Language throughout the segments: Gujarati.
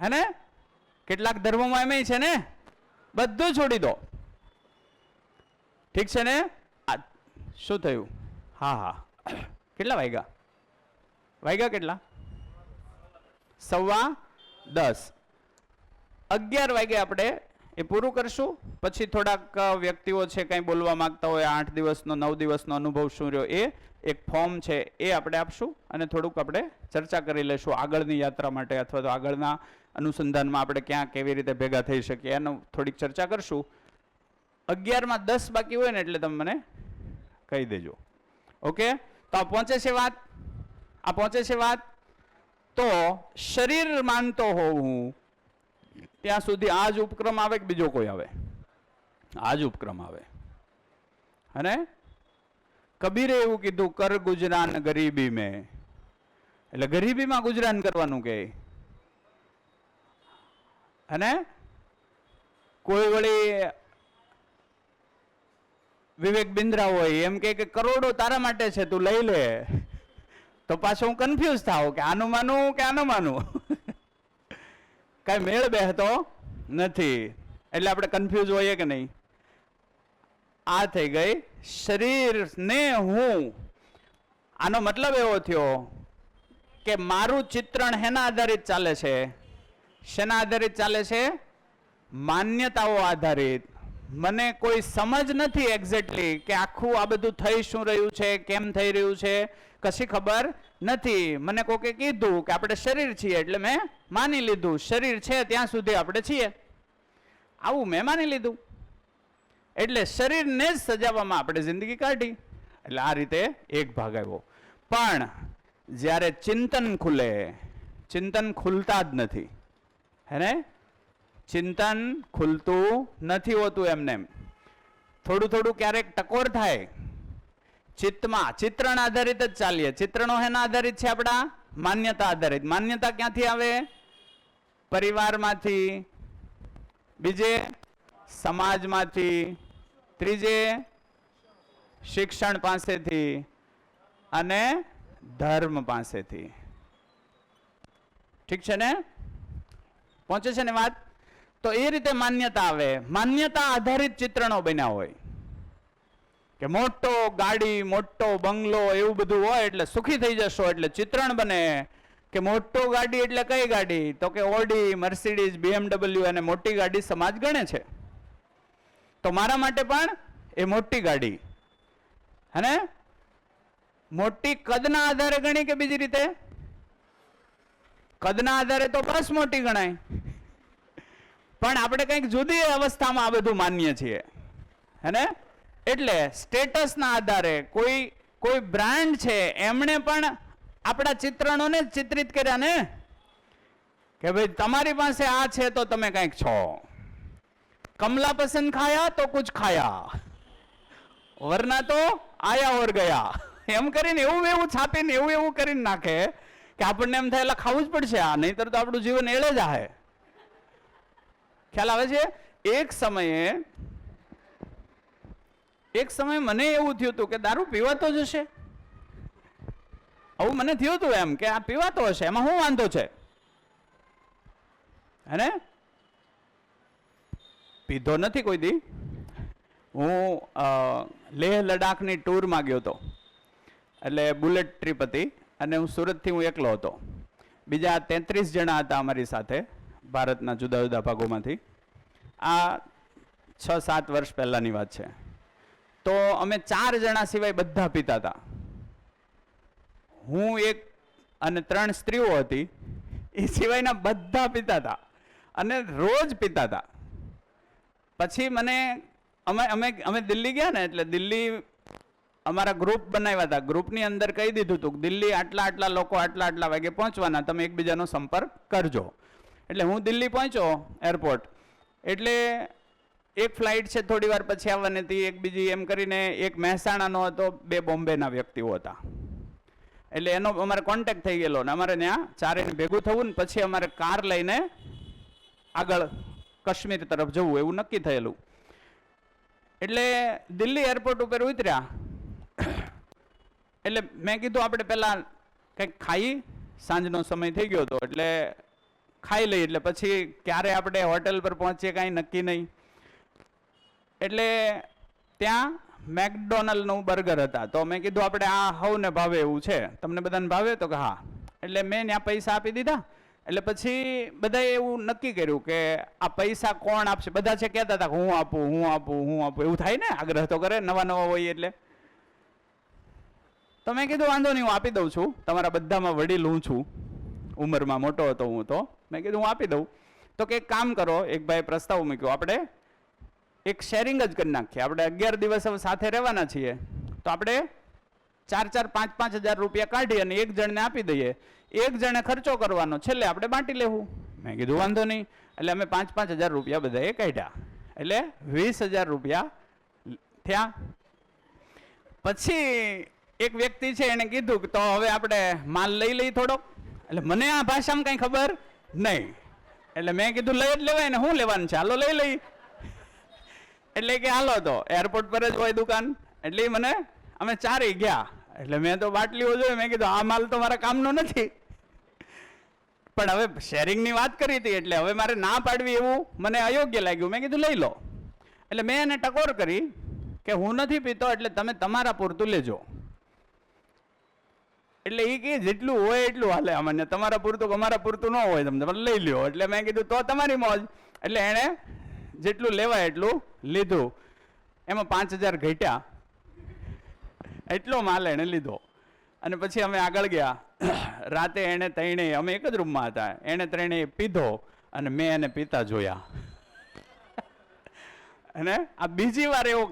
હે ને? કેટલાક ધર્મોમાં એમ છે ને, બધું છોડી દો. ઠીક છે ને? શું થયું? હા હા, કેટલા વાગ્યા? વાગ્યા કેટલા? 10:15. 11 વાગે આપણે એ પૂરું કરશું. પછી થોડાક વ્યક્તિઓ છે કંઈ બોલવા માંગતા હોય, 8 દિવસનો 9 દિવસનો અનુભવ શું રહ્યો એ એક ફોર્મ છે એ આપણે આપશું અને થોડુંક આપણે ચર્ચા કરી લેશું આગળની યાત્રા માટે, અથવા તો આગળના અનુસંધાનમાં આપણે ક્યાં કેવી રીતે ભેગા થઈ શકીએ એનો થોડીક ચર્ચા કરશું. 11માં 10 બાકી હોય ને એટલે તમે મને કહી દેજો. ઓકે, તો આ પહોંચે છે વાત? આ પહોંચે છે વાત? તો શરીર માનતો હોઉં હું ત્યાં સુધી આ જ ઉપક્રમ આવે કે બીજો કોઈ આવે? આ જ ઉપક્રમ આવે. અને કબીરે એવું કીધું, કર ગુજરાન ગરીબી મેં, એટલે ગરીબીમાં ગુજરાન કરવાનું કે. અને કોઈ વળી વિવેક બિંદ્રા હોય એમ કે કરોડો તારા માટે છે, તું લઈ લે. તો પાછો હું કન્ફ્યુઝ થાવ કે આનું માનું કે આનું માનું. કઈ મેળ બેહતો નથી, એટલે આપણે કન્ફ્યુઝ હોઈએ કે નહીં? આ થઈ ગઈ શરીર ને હું. આનો મતલબ એવો થયો કે મારું ચિત્રણ હેના આધારિત ચાલે છે? શેના આધારિત ચાલે છે? માન્યતાઓ આધારિત. મને કોઈ સમજ નથી એક્ઝેક્ટલી કે આખું આ બધું થઈ શું રહ્યું છે, કેમ થઈ રહ્યું છે, કશી ખબર નથી. મને કોકે કીધું કે આપણે શરીર છીએ એટલે મેં માની લીધું, શરીર છે ત્યાં સુધી આપણે છીએ, આવું મેં માની લીધું. એટલે શરીરને જ સજાવવામાં આપણે જિંદગી કાઢી. એટલે આ રીતે એક ભાગ આવ્યો. પણ જ્યારે ચિંતન ખુલે, ચિંતન ખુલતા જ નથી, હે ને? ચિંતન ખુલતું નથી હોતું એમને એમ. થોડું થોડું ક્યારેક ટકોર થાય ચિત્તમાં. ચિત્રણ આધારિત જ ચાલીએ. ચિત્રણો હેના આધારિત છે? આપણા માન્યતા આધારિત. માન્યતા ક્યાંથી આવે? પરિવારમાંથી, બીજે સમાજમાંથી, ત્રીજે શિક્ષણ પાસેથી અને ધર્મ પાસેથી. ઠીક છે ને? પહોંચે છે ને વાત? તો એ રીતે માન્યતા આવે. માન્યતા આધારિત ચિત્રણો બન્યા હોય કે મોટો ગાડી, મોટો બંગલો, એવું બધું હોય એટલે સુખી થઈ જશો, એટલે ચિત્રણ બને કે મોટો ગાડી એટલે કઈ ગાડી? તો કે ઓડી, મર્સિડીઝ, BMW અને મોટી ગાડી સમાજ ગણે છે. તો મારા માટે પણ એ મોટી ગાડી, હે? મોટી કદના આધારે ગણી કે બીજી રીતે? કદના આધારે તો બસ મોટી ગણાય. પણ આપણે કંઈક જુદી અવસ્થામાં આ બધું માન્ય છીએ, હે ને? એટલે સ્ટેટસના આધારે કોઈ બ્રાન્ડ છે એમણે પણ આપણા ચિત્રણોને ચિત્રિત કર્યા ને, કે ભાઈ તમારી પાસે આ છે તો તમે કંઈક છો. કમલા પસંદ ખાયા તો કુછ ખાયા, વરના તો આયા ઓર ગયા. એમ કરીને એવું છાપીને એવું કરીને નાખે કે આપણને એમ થાય ખાવું જ પડશે આ, નહીતર તો આપણું જીવન એળે જ આવે. ખ્યાલ આવે છે? એક સમયે મને એવું થયું હતું કે દારૂ પીવાતો જ હશે. આવું મને થયું હતું એમ કે આ પીવાતો હશે, એમાં શું વાંધો છે? હે? પીધો નથી કોઈ દી. હું લેહ લડાખની ટૂરમાં ગયો હતો, એટલે બુલેટ ટ્રીપ હતી, અને હું સુરતથી હું એકલો હતો. બીજા 33 જણા હતા અમારી સાથે, ભારતના જુદા જુદા ભાગોમાંથી. આ 6-7 વર્ષ પહેલાની વાત છે. તો અમે 4 જણા સિવાય બધા પીતા હતા. હું એક અને 3 સ્ત્રીઓ હતી, એ સિવાયના બધા પીતા હતા અને રોજ પીતા હતા. પછી મને અમે દિલ્હી ગયા ને, એટલે દિલ્હી અમારા ગ્રુપ બનાવ્યા હતા. ગ્રુપની અંદર કહી દીધું હતું કે દિલ્હી આટલા લોકો આટલા વાગે પહોંચવાના, તમે એકબીજાનો સંપર્ક કરજો. એટલે હું દિલ્હી પહોંચ્યો એરપોર્ટ, એટલે એક ફ્લાઇટ છે થોડી વાર પછી આવવાની હતી, એક બીજી, એમ કરીને એક મહેસાણાનો હતો, 2 બોમ્બેના વ્યક્તિઓ હતા. એટલે એનો અમારે કોન્ટેક્ટ થઈ ગયેલો ને અમારે ત્યાં ચારેને ભેગું થવું ને પછી અમારે કાર લઈને આગળ કાશ્મીર તરફ જવું એવું નક્કી થયેલું. એટલે દિલ્હી એરપોર્ટ ઉપર ઉતર્યા એટલે મેં કીધું આપણે પહેલાં કંઈક ખાઈ, સાંજનો સમય થઈ ગયો હતો એટલે ખાઈ લઈએ, એટલે પછી ક્યારે આપણે હોટેલ પર પહોંચીએ કાંઈ નક્કી નહીં. એટલે ત્યાં મેકડોનલ્ડનું બર્ગર હતા, તો મેં કીધું આપણે આ હવને ભાવે એવું છે, તમને બધાને ભાવે? તો કે હા. એટલે મેં ત્યાં પૈસા આપી દીધા. એટલે પછી બધાએ એવું નક્કી કર્યું કે આ પૈસા કોણ આપશે. બધા છે કહેતા હતા હું આપું હું આપું હું આપું, એવું થાય ને, આગ્રહ તો કરે, નવા નવા હોય એટલે. તો મેં કીધું વાંધો નહીં, હું આપી દઉં છું, તમારા બધામાં વડીલ હું છું, ઉંમરમાં મોટો હતો હું, તો મેં કીધું હું આપી દઉં. તો કે એક કામ કરો, એક ભાઈ પ્રસ્તાવ મૂક્યો, આપણે એક શેરિંગ જ કરી નાખીએ, આપણે 11 દિવસ હવે સાથે રહેવાના છીએ, તો આપણે 4-5 હજાર રૂપિયા કાઢી અને એક જણને આપી દઈએ, એક જણે ખર્ચો કરવાનો, છેલ્લે આપણે બાંટી લેવું. મેં કીધું વાંધો નહીં. એટલે અમે 5-5 હજાર રૂપિયા બધાએ કાઢ્યા, એટલે 20,000 રૂપિયા થયા. પછી એક વ્યક્તિ છે એને કીધું કે તો હવે આપણે માલ લઈ લઈએ થોડોક. એટલે મને આ ભાષામાં કઈ ખબર નહીં, એટલે મેં કીધું લઈ જ લેવાય ને, શું લેવાનું છે, હાલો લઈ લઈ. એટલે કે હાલો, તો એરપોર્ટ પર જ હોય દુકાન. એટલે મને અમે ચારેય ગયા. એટલે મેં તો બાટલીઓ જોઈ, મેં કીધું આ માલ તો મારા કામનો નથી, પણ હવે શેરિંગની વાત કરી હતી એટલે હવે મારે ના પાડવી એવું મને અયોગ્ય લાગ્યું. મેં કીધું લઈ લો. એટલે મેં એને ટકોર કરી કે હું નથી પીતો, એટલે તમે તમારા પૂરતું લેજો. એટલે એ કે જેટલું હોય એટલું હાલે અમને, તમારા પૂરતું અમારા પૂરતું ન હોય, તમે લઈ લ્યો. એટલે મેં કીધું તો તમારી મોજ. એટલે એણે જેટલું લેવાય એટલું લીધું. એમાં 5,000 ઘટ્યા, એટલો માલ એણે લીધો. અને પછી અમે આગળ ગયા. રાતે એણે ત્રણેય, અમે એક જ રૂમમાં હતા, એણે ત્રણેય પીધો અને મેં એને પીતા જોયા. અને આ બીજી વાર એવો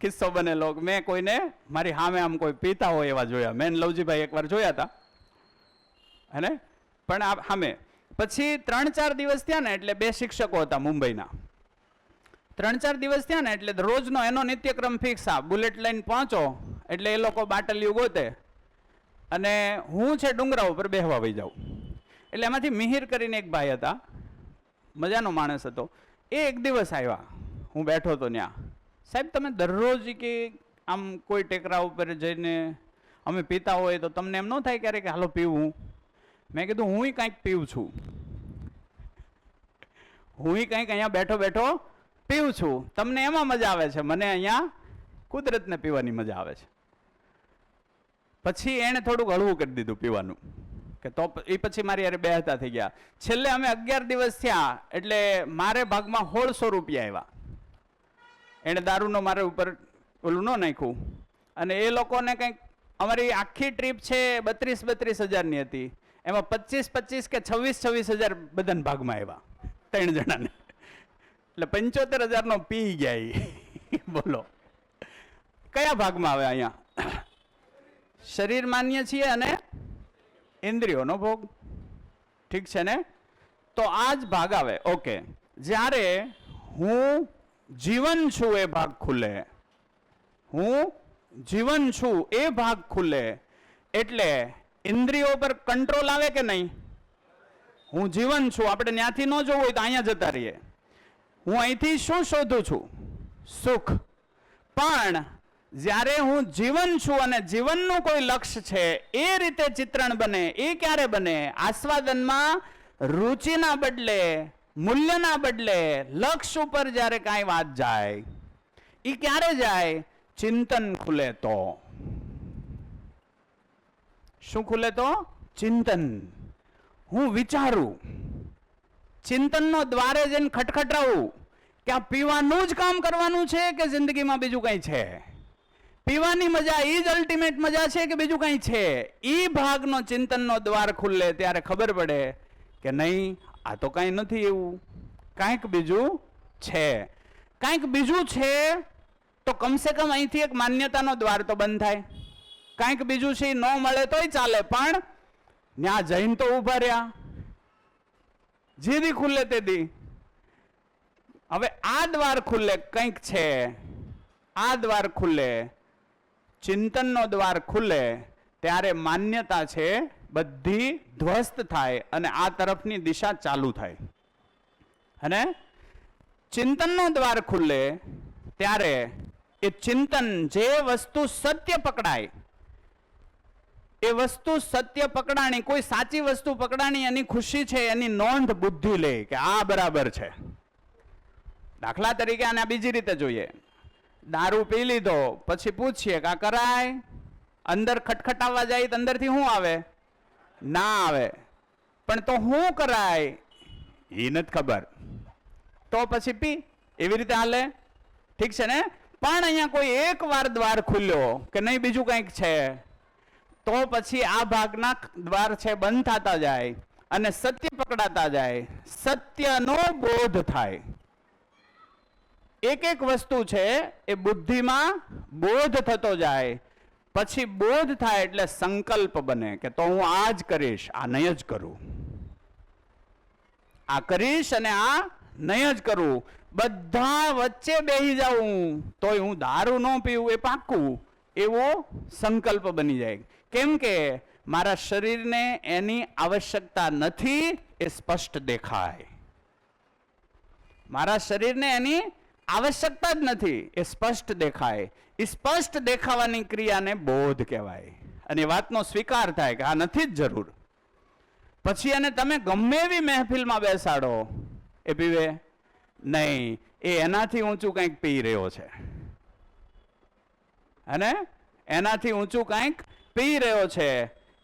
કિસ્સો બનેલો કે મેં કોઈને મારી સામે આમ કોઈ પીતા હોય એવા જોયા. મેં લવજીભાઈ એકવાર જોયા હતા, અને પણ આ સામે. પછી 3-4 દિવસ થયા ને, એટલે 2 શિક્ષકો હતા મુંબઈના. 3-4 દિવસ થયા ને, એટલે રોજનો એનો નિત્યક્રમ ફિક્સ. આ બુલેટ લાઈન પહોંચો એટલે એ લોકો બાટલીઓ ગોતે, અને હું છે ડુંગરા ઉપર બેહવા વહી જાઉં. એટલે એમાંથી મિહિર કરીને એક ભાઈ હતા, મજાનો માણસ હતો. એ એક દિવસ આવ્યા, હું બેઠો હતો ત્યાં. સાહેબ તમે દરરોજ કે આમ કોઈ ટેકરા ઉપર જઈને અમે પીતા હોય તો તમને એમ ન થાય ક્યારેક હાલો પીવું? મેં કીધું હું કંઈક પીવું છું, હું કંઈક અહીંયા બેઠો બેઠો પીવું છું. તમને એમાં મજા આવે છે, મને અહીંયા કુદરતને પીવાની મજા આવે છે. પછી એણે થોડુંક હળવું કરી દીધું પીવાનું, કે તો એ પછી મારી યારે બેહતા થઈ ગયા. છેલ્લે અમે 11 દિવસ થયા, એટલે મારે ભાગમાં 1600 રૂપિયા આવ્યા. એણે દારૂનો મારે ઉપર ઓલું ન નાખ્યું. અને એ લોકોને કંઈક, અમારી આખી ટ્રીપ છે 32 હજારની હતી, એમાં 25 કે 26 હજાર બધાને ભાગમાં આવ્યા, 3 જણાને. એટલે 75,000નો પી ગયા. બોલો કયા ભાગમાં આવે? અહીંયા શરીર માન્ય છીએ અને ઇન્દ્રિયોનો ભોગ, ઠીક છે ને? તો આ જ ભાગ આવે. ઓકે, જ્યારે હું જીવન છું એ ભાગ ખુલે, હું જીવન છું એ ભાગ ખુલે, એટલે ઇન્દ્રિયો પર કંટ્રોલ આવે કે નહીં? હું જીવન છું, આપણે ત્યાંથી ન જોવું હોય તો અહીંયા જતા રહીએ. હું અહીંથી શું શોધું છું? સુખ. પણ જ્યારે હું જીવન છું અને જીવનનું કોઈ લક્ષ્ય છે, એ રીતે ચિત્રણ બને. એ ક્યારે બને? આસ્વાદનમાં રુચિના બદલે, મૂલ્યના બદલે લક્ષ્ય ઉપર જ્યારે કાંઈ વાત જાય, એ ક્યારે જાય? ચિંતન ખુલે તો. શું ખુલે તો? ચિંતન. હું વિચારું, ચિંતનનો દ્વારે જઈને ખટખટાવું કે આ પીવાનું જ કામ કરવાનું છે કે જિંદગીમાં બીજું કંઈ છે? પીવાની મજા એ જ અલ્ટિમેટ મજા છે કે બીજું કંઈ છે? એ ભાગનો ચિંતનનો દ્વાર ખુલે ત્યારે ખબર પડે કે નહીં, આ તો કાંઈ નથી એવું, કાંઈક બીજું છે. કાંઈક બીજું છે તો કમસે કમ અહીંથી એક માન્યતાનો દ્વાર તો બંધ થાય. કાંઈક બીજું છે ન મળે તોય ચાલે, પણ ત્યાં જઈને તો ઊભા રહ્યા. જેદી ખુલે તેદી. હવે આ દ્વાર ખુલે, કંઈક છે, આ દ્વાર ખુલે, ચિંતનનો દ્વાર ખુલે, ત્યારે માન્યતા છે બધી ધ્વસ્ત થાય અને આ તરફની દિશા ચાલુ થાય. અને ચિંતનનો દ્વાર ખુલે ત્યારે એ ચિંતન, જે વસ્તુ સત્ય પકડાય એ વસ્તુ સત્ય પકડાણી, કોઈ સાચી વસ્તુ પકડાણી, એની ખુશી છે, એની નોંધ બુદ્ધિ લે કે આ બરાબર છે. દાખલા તરીકે આને બીજી રીતે જોઈએ. દારૂ પી લીધો, પછી પૂછીએ કે આ કરાય? અંદર ખટખટાવવા જાય તો અંદરથી શું આવે? ના આવે. પણ તો શું કરાય એ નથી ખબર, તો પછી પી. એવી રીતે હાલે? ઠીક છે ને? પણ અહીંયા કોઈ એક વાર દ્વાર ખુલ્યો કે નહીં બીજું કંઈક છે, તો પછી આ ભાગના દ્વાર છે બંધ થતા જાય અને સત્ય પકડાતા જાય, સત્યનો બોધ થાય. એક એક વસ્તુ છે એ બુદ્ધિમાં બોધ થતો જાય, પછી બોધ થાય એટલે સંકલ્પ બને કે તો હું આ જ કરીશ, આ નહીં જ કરું. આ કરીશ અને આ નહીં જ કરું. બધા વચ્ચે બેસી જાઉં તોય હું દારૂ ન પીવું એ પાક્કું, એવો સંકલ્પ બની જાય. કેમ કે મારા શરીરને એની આવશ્યકતા નથી એ સ્પષ્ટ દેખાય. મારા શરીરને એની આવશ્યકતા જ નથી એ સ્પષ્ટ દેખાય. એ સ્પષ્ટ દેખાવાની ક્રિયાને બોધ કહેવાય. અને વાતનો સ્વીકાર થાય કે આ નથી જ જરૂર. પછી એને તમે ગમે એવી મહેફિલમાં બેસાડો, એ પીવે નહીં. એ એનાથી ઊંચું કંઈક પી રહ્યો છે, અને એનાથી ઊંચું કંઈક પી રહ્યો છે.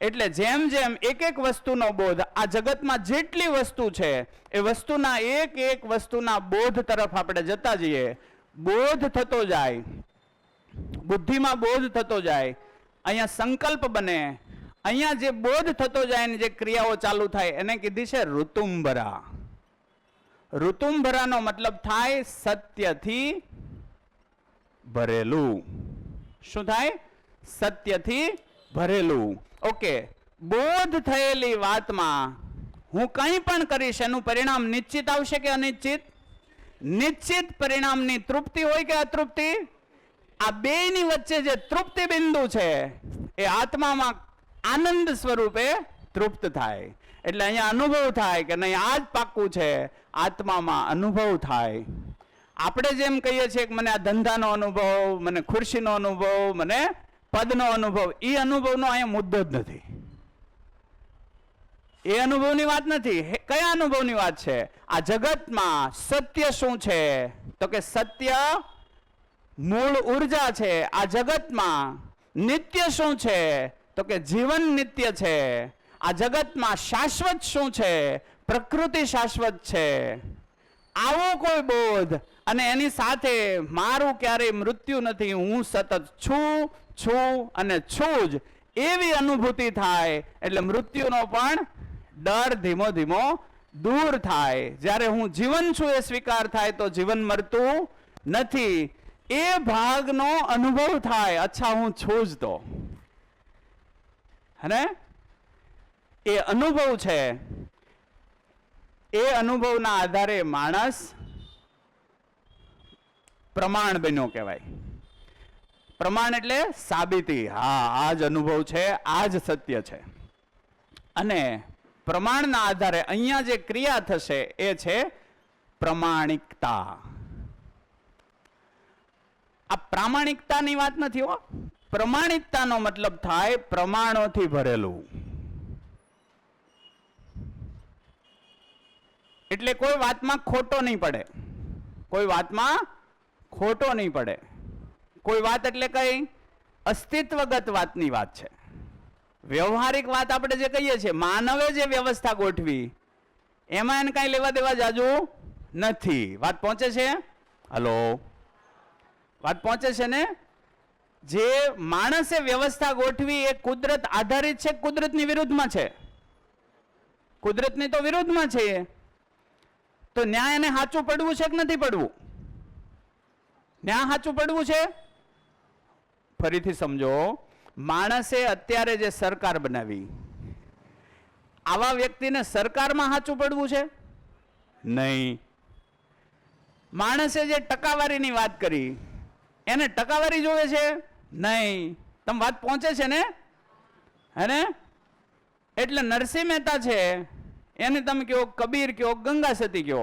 એટલે જેમ જેમ એક એક વસ્તુનો બોધ, આ જગતમાં જેટલી વસ્તુ છે એ વસ્તુના એક એક વસ્તુના બોધ તરફ આપણે જતા જઈએ, બોધ થતો જાય, બુદ્ધિમાં બોધ થતો જાય, અહીંયા સંકલ્પ બને. અહીંયા જે બોધ થતો જાય ને જે ક્રિયાઓ ચાલુ થાય એને કીધી છે ઋતુંબરા. ઋતુંબરાનો મતલબ થાય સત્યથી ભરેલું. શું થાય? સત્યથી ભરેલું. ઓકે, બોધ થયેલી વાતમાં હું કંઈ પણ કરીશ એનું પરિણામ નિશ્ચિત આવશે કે અનિશ્ચિત? નિશ્ચિત પરિણામની તૃપ્તિ હોય કે અતૃપ્તિ? આ બેની વચ્ચે જે તૃપ્તિ બિંદુ છે એ આત્મામાં આનંદ સ્વરૂપે તૃપ્ત થાય. એટલે અહીંયા અનુભવ થાય કે નહીં આ જ પાક્કું છે. આત્મામાં અનુભવ થાય. આપણે જેમ કહીએ છીએ કે મને આ ધંધાનો અનુભવ, મને ખુરશીનો અનુભવ, મને પદનો અનુભવ, એ અનુભવનો અહીંયા મુદ્દો જ નથી. એ અનુભવની વાત નથી. કયા અનુભવની વાત છે? આ જગતમાં સત્ય શું છે? તો કે સત્ય મૂળ ઉર્જા છે. આ જગતમાં નિત્ય શું છે? તો કે જીવન નિત્ય છે. આ જગતમાં શાશ્વત શું છે? પ્રકૃતિ શાશ્વત છે. આવો કોઈ બોધ, અને એની સાથે મારું ક્યારેય મૃત્યુ નથી, હું સતત છું અને છું જ, એવી અનુભૂતિ થાય. એટલે મૃત્યુનો પણ ડર ધીમો ધીમો દૂર થાય. જ્યારે હું જીવન છું એ સ્વીકાર થાય તો જીવન મરતું નથી, એ ભાગનો અનુભવ થાય. અચ્છા, હું છું જ તો. હે, એ અનુભવ છે. એ અનુભવના આધારે માણસ પ્રમાણ બન્યો કહેવાય. પ્રમાણ એટલે સાબિતી. હા, આ જ અનુભવ છે, આ જ સત્ય છે. અને પ્રમાણના આધારે અહીંયા જે ક્રિયા થશે એ છે પ્રમાણિકતા. આ પ્રામાણિકતાની વાત નથી હો. પ્રમાણિકતાનો મતલબ થાય પ્રમાણોથી ભરેલું. એટલે કોઈ વાતમાં ખોટો નહીં પડે. કોઈ વાતમાં ખોટો નહીં પડે. કોઈ વાત એટલે કઈ અસ્તિત્વગત વાતની વાત છે. વ્યવહારિક વાત આપણે જે કહીએ છીએ, માનવે જે વ્યવસ્થા ગોઠવી એમાં એને કઈ લેવા દેવા જાજુ નથી. વાત પહોંચે છે? હલો, વાત પહોંચે છે ને? જે માણસે વ્યવસ્થા ગોઠવી એ કુદરત આધારિત છે, કુદરતની વિરુદ્ધમાં છે. કુદરતની તો વિરુદ્ધમાં છે. તો ન્યાય એને સાચું પડવું છે કે નથી પડવું? ન્યાય સાચું પડવું છે. ફરીથી સમજો, માણસે અત્યારે જે સરકાર બનાવી, આવા વ્યક્તિને સરકારમાં સાચું પડવું છે? નહીં. માણસે જે ટકાવારીની વાત કરી એને ટકાવારી જોવે છે? નહીં. તમે વાત પહોંચે છે ને? હે ને? એટલે નરસિંહ મહેતા છે એને તમે કહો કબીર કહો ગંગા સતી કહો,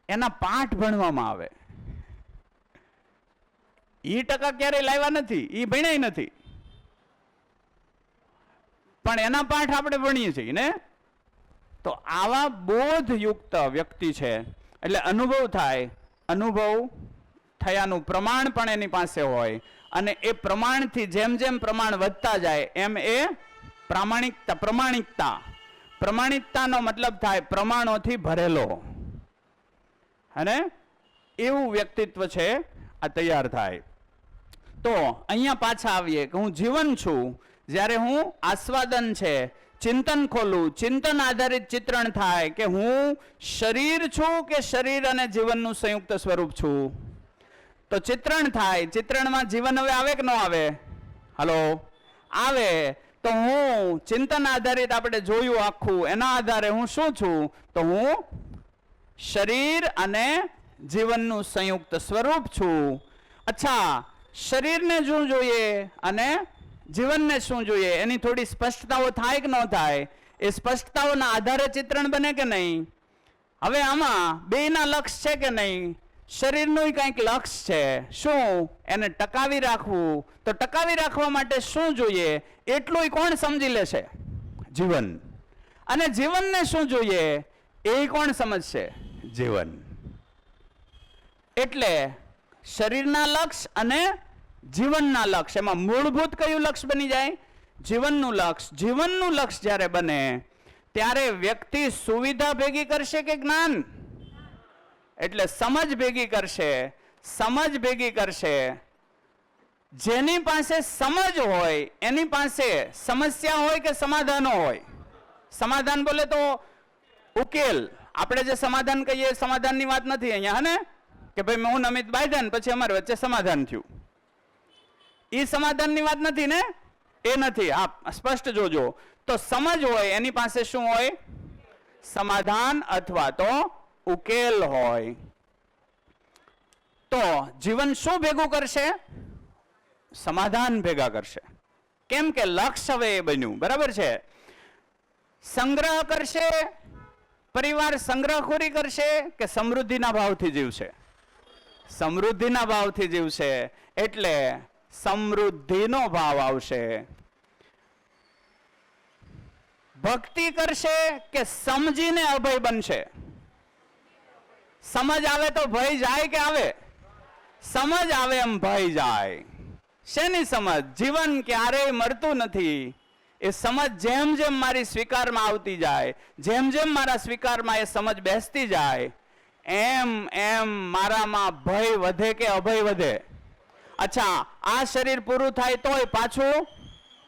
એના પાઠ ભણવામાં આવે. એ ટકા ક્યારેય લાવ્યા નથી, એ ભણ્યા નથી. પણ એના પાઠ આપણે ભણીએ છીએ ને. તો આવા બોધયુક્ત વ્યક્તિ છે, એટલે અનુભવ થાય, અનુભવ થયાનું પ્રમાણ પણ એની પાસે હોય, અને એ પ્રમાણથી જેમ જેમ પ્રમાણ વધતા જાય એમ એ પ્રમાણિકતાનો મતલબ થાય પ્રમાણોથી ભરેલો, અને એવું વ્યક્તિત્વ છે આ તૈયાર થાય. તો અહીંયા પાછા આવીએ કે હું જીવન છું. જ્યારે હું આસ્વાદન છે, ચિંતન ખોલું, ચિંતન આધારિત ચિત્રણ થાય કે હું શરીર છું કે શરીર અને જીવનનું સંયુક્ત સ્વરૂપ છું. તો ચિત્રણ થાય, ચિત્રણમાં જીવન હવે આવે કે ન આવે? હલો, આવે. તો હું ચિંતન આધારિત આપણે જોયું આખું, એના આધારે હું શું છું? તો હું શરીર અને જીવનનું સંયુક્ત સ્વરૂપ છું. અચ્છા, શરીરને શું જોઈએ અને જીવનને શું જોઈએ, એની થોડી સ્પષ્ટતાઓ થાય કે ન થાય? એ સ્પષ્ટતાઓના આધારે ચિત્રણ બને કે નહીં? હવે આમાં બેયના લક્ષ છે કે નહીં? શરીરનું કંઈક લક્ષ છે, શું? એને ટકાવી રાખવું. તો ટકાવી રાખવા માટે શું જોઈએ એટલું કોણ સમજી લેશે? જીવન. અને જીવનને શું જોઈએ એ કોણ સમજશે? જીવન. એટલે શરીરના લક્ષ અને જીવનના લક્ષ, એમાં મૂળભૂત કયું લક્ષ બની જાય? જીવનનું લક્ષ. જીવનનું લક્ષ જ્યારે બને ત્યારે વ્યક્તિ સુવિધા ભેગી કરશે કે જ્ઞાન? એટલે સમજ ભેગી કરશે. સમજ ભેગી કરશે. જેની પાસે સમજ હોય એની પાસે સમસ્યા હોય કે સમાધાનો હોય? સમાધાન બોલે તો ઉકેલ. આપણે જે સમાધાન કહીએ સમાધાનની વાત નથી અહીંયા, હને? કે ભાઈ હું નમિત બાંધ્યા પછી અમારી વચ્ચે સમાધાન થયું, એ સમાધાનની વાત નથી ને, એ નથી. આપ સ્પષ્ટ જોજો. તો સમજ હોય એની પાસે શું હોય? સમાધાન અથવા તો ઉકેલ હોય. તો જીવન શું ભેગું કરશે? સમાધાન ભેગા કરશે. કેમ કે લક્ષ હવે એ બન્યું, બરાબર છે. સંગ્રહ કરશે, પરિવાર સંગ્રહખોરી કરશે કે સમૃદ્ધિના ભાવથી જીવશે? સમૃદ્ધિના ભાવથી જીવશે. એટલે સમૃદ્ધિનો ભાવ આવશે. ભક્તિ કરશે કે સમજીને અભય બનશે? સમજ આવે તો ભય જાય કે આવે? સમજ આવે એમ ભય જાય. શેની સમજ? જીવન ક્યારેય મરતું નથી. એ સમજ જેમ જેમ મારી સ્વીકારમાં આવતી જાય, જેમ જેમ મારા સ્વીકારમાં એ સમજ બેસતી જાય, એમ એમ મારામાં ભય વધે કે અભય વધે? અચ્છા, આ શરીર પૂરું થાય તોય પાછું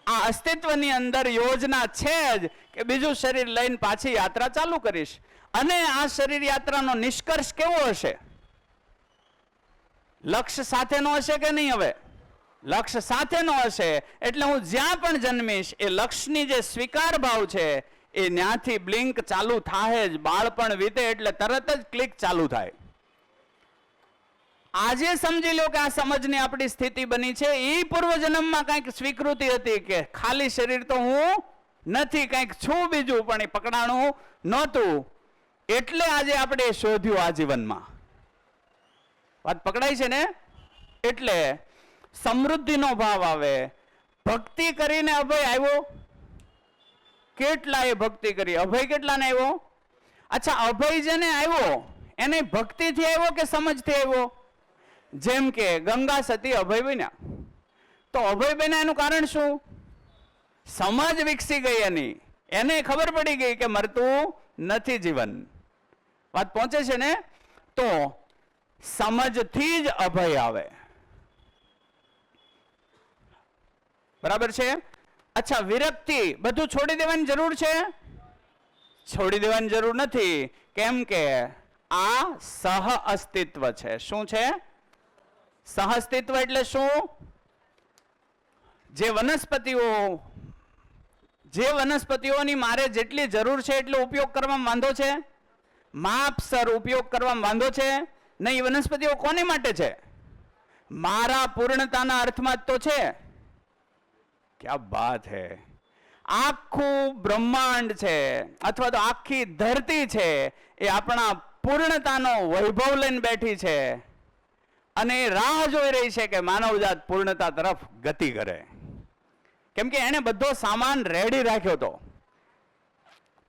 આ અસ્તિત્વની અંદર યોજના છે જ કે બીજું શરીર લઈને પાછી યાત્રા ચાલુ કરીશ. અને આ શરીર યાત્રાનો નિષ્કર્ષ કેવો હશે? લક્ષ્ય સાથેનો હશે કે નહીં? હવે લક્ષ્ય સાથેનો હશે. એટલે હું જ્યાં પણ જન્મીશ એ લક્ષ્યની જે સ્વીકાર ભાવ છે એ ન્યાથી બ્લિંક ચાલુ થાય જ. બાળપણ વીતે એટલે તરત જ ક્લિક ચાલુ થાય. આજે સમજી લો કે આ સમજની આપણી સ્થિતિ બની છે. એ પૂર્વજન્મમાં કંઈક સ્વીકૃતિ હતી કે ખાલી શરીર તો હું નથી, કંઈક છું બીજું, પણ એ પકડાણું નહોતું. એટલે આજે આપણે શોધ્યું આ જીવનમાં. વાત પકડાય છે ને? એટલે સમૃદ્ધિનો ભાવ આવે. ભક્તિ કરીને અભય આવ્યો. કેટલાએ ભક્તિ કરી, અભય કેટલાને આવ્યો? અચ્છા, અભય જેને આવ્યો એને ભક્તિથી આવ્યો કે સમજથી આવ્યો? જેમ કે ગંગા સતી અભય બન્યા. તો અભય બન્યા એનું કારણ શું? સમજ વિકસી ગઈ એની. એને ખબર પડી ગઈ કે મરતું નથી જીવન. વાત પહોંચે છે ને? તો સમજથી જ અભય આવે. બરાબર છે? અચ્છા, વિરક્તિ બધું છોડી દેવાની જરૂર છે? છોડી દેવાની જરૂર નથી. કેમ કે આ સહ અસ્તિત્વ છે. શું છે? સહ અસ્તિત્વ એટલે શું? જે વનસ્પતિઓની મારે જેટલી જરૂર છે એટલો ઉપયોગ કરવામાં વાંધો છે? માપસર ઉપયોગ કરવામાં વાંધો છે? નહીં. વનસ્પતિઓ કોને માટે છે? મારા પૂર્ણતાના અર્થમાં જ તો છે. ક્યા બાત હે! આખું બ્રહ્માંડ છે અથવા તો આખી ધરતી છે એ આપણા પૂર્ણતાનો વૈભવ લઈને બેઠી છે અને રાહ જોઈ રહી છે કે માનવજાત પૂર્ણતા તરફ ગતિ કરે. કેમ કે એને બધો સામાન રેડી રાખ્યો હતો.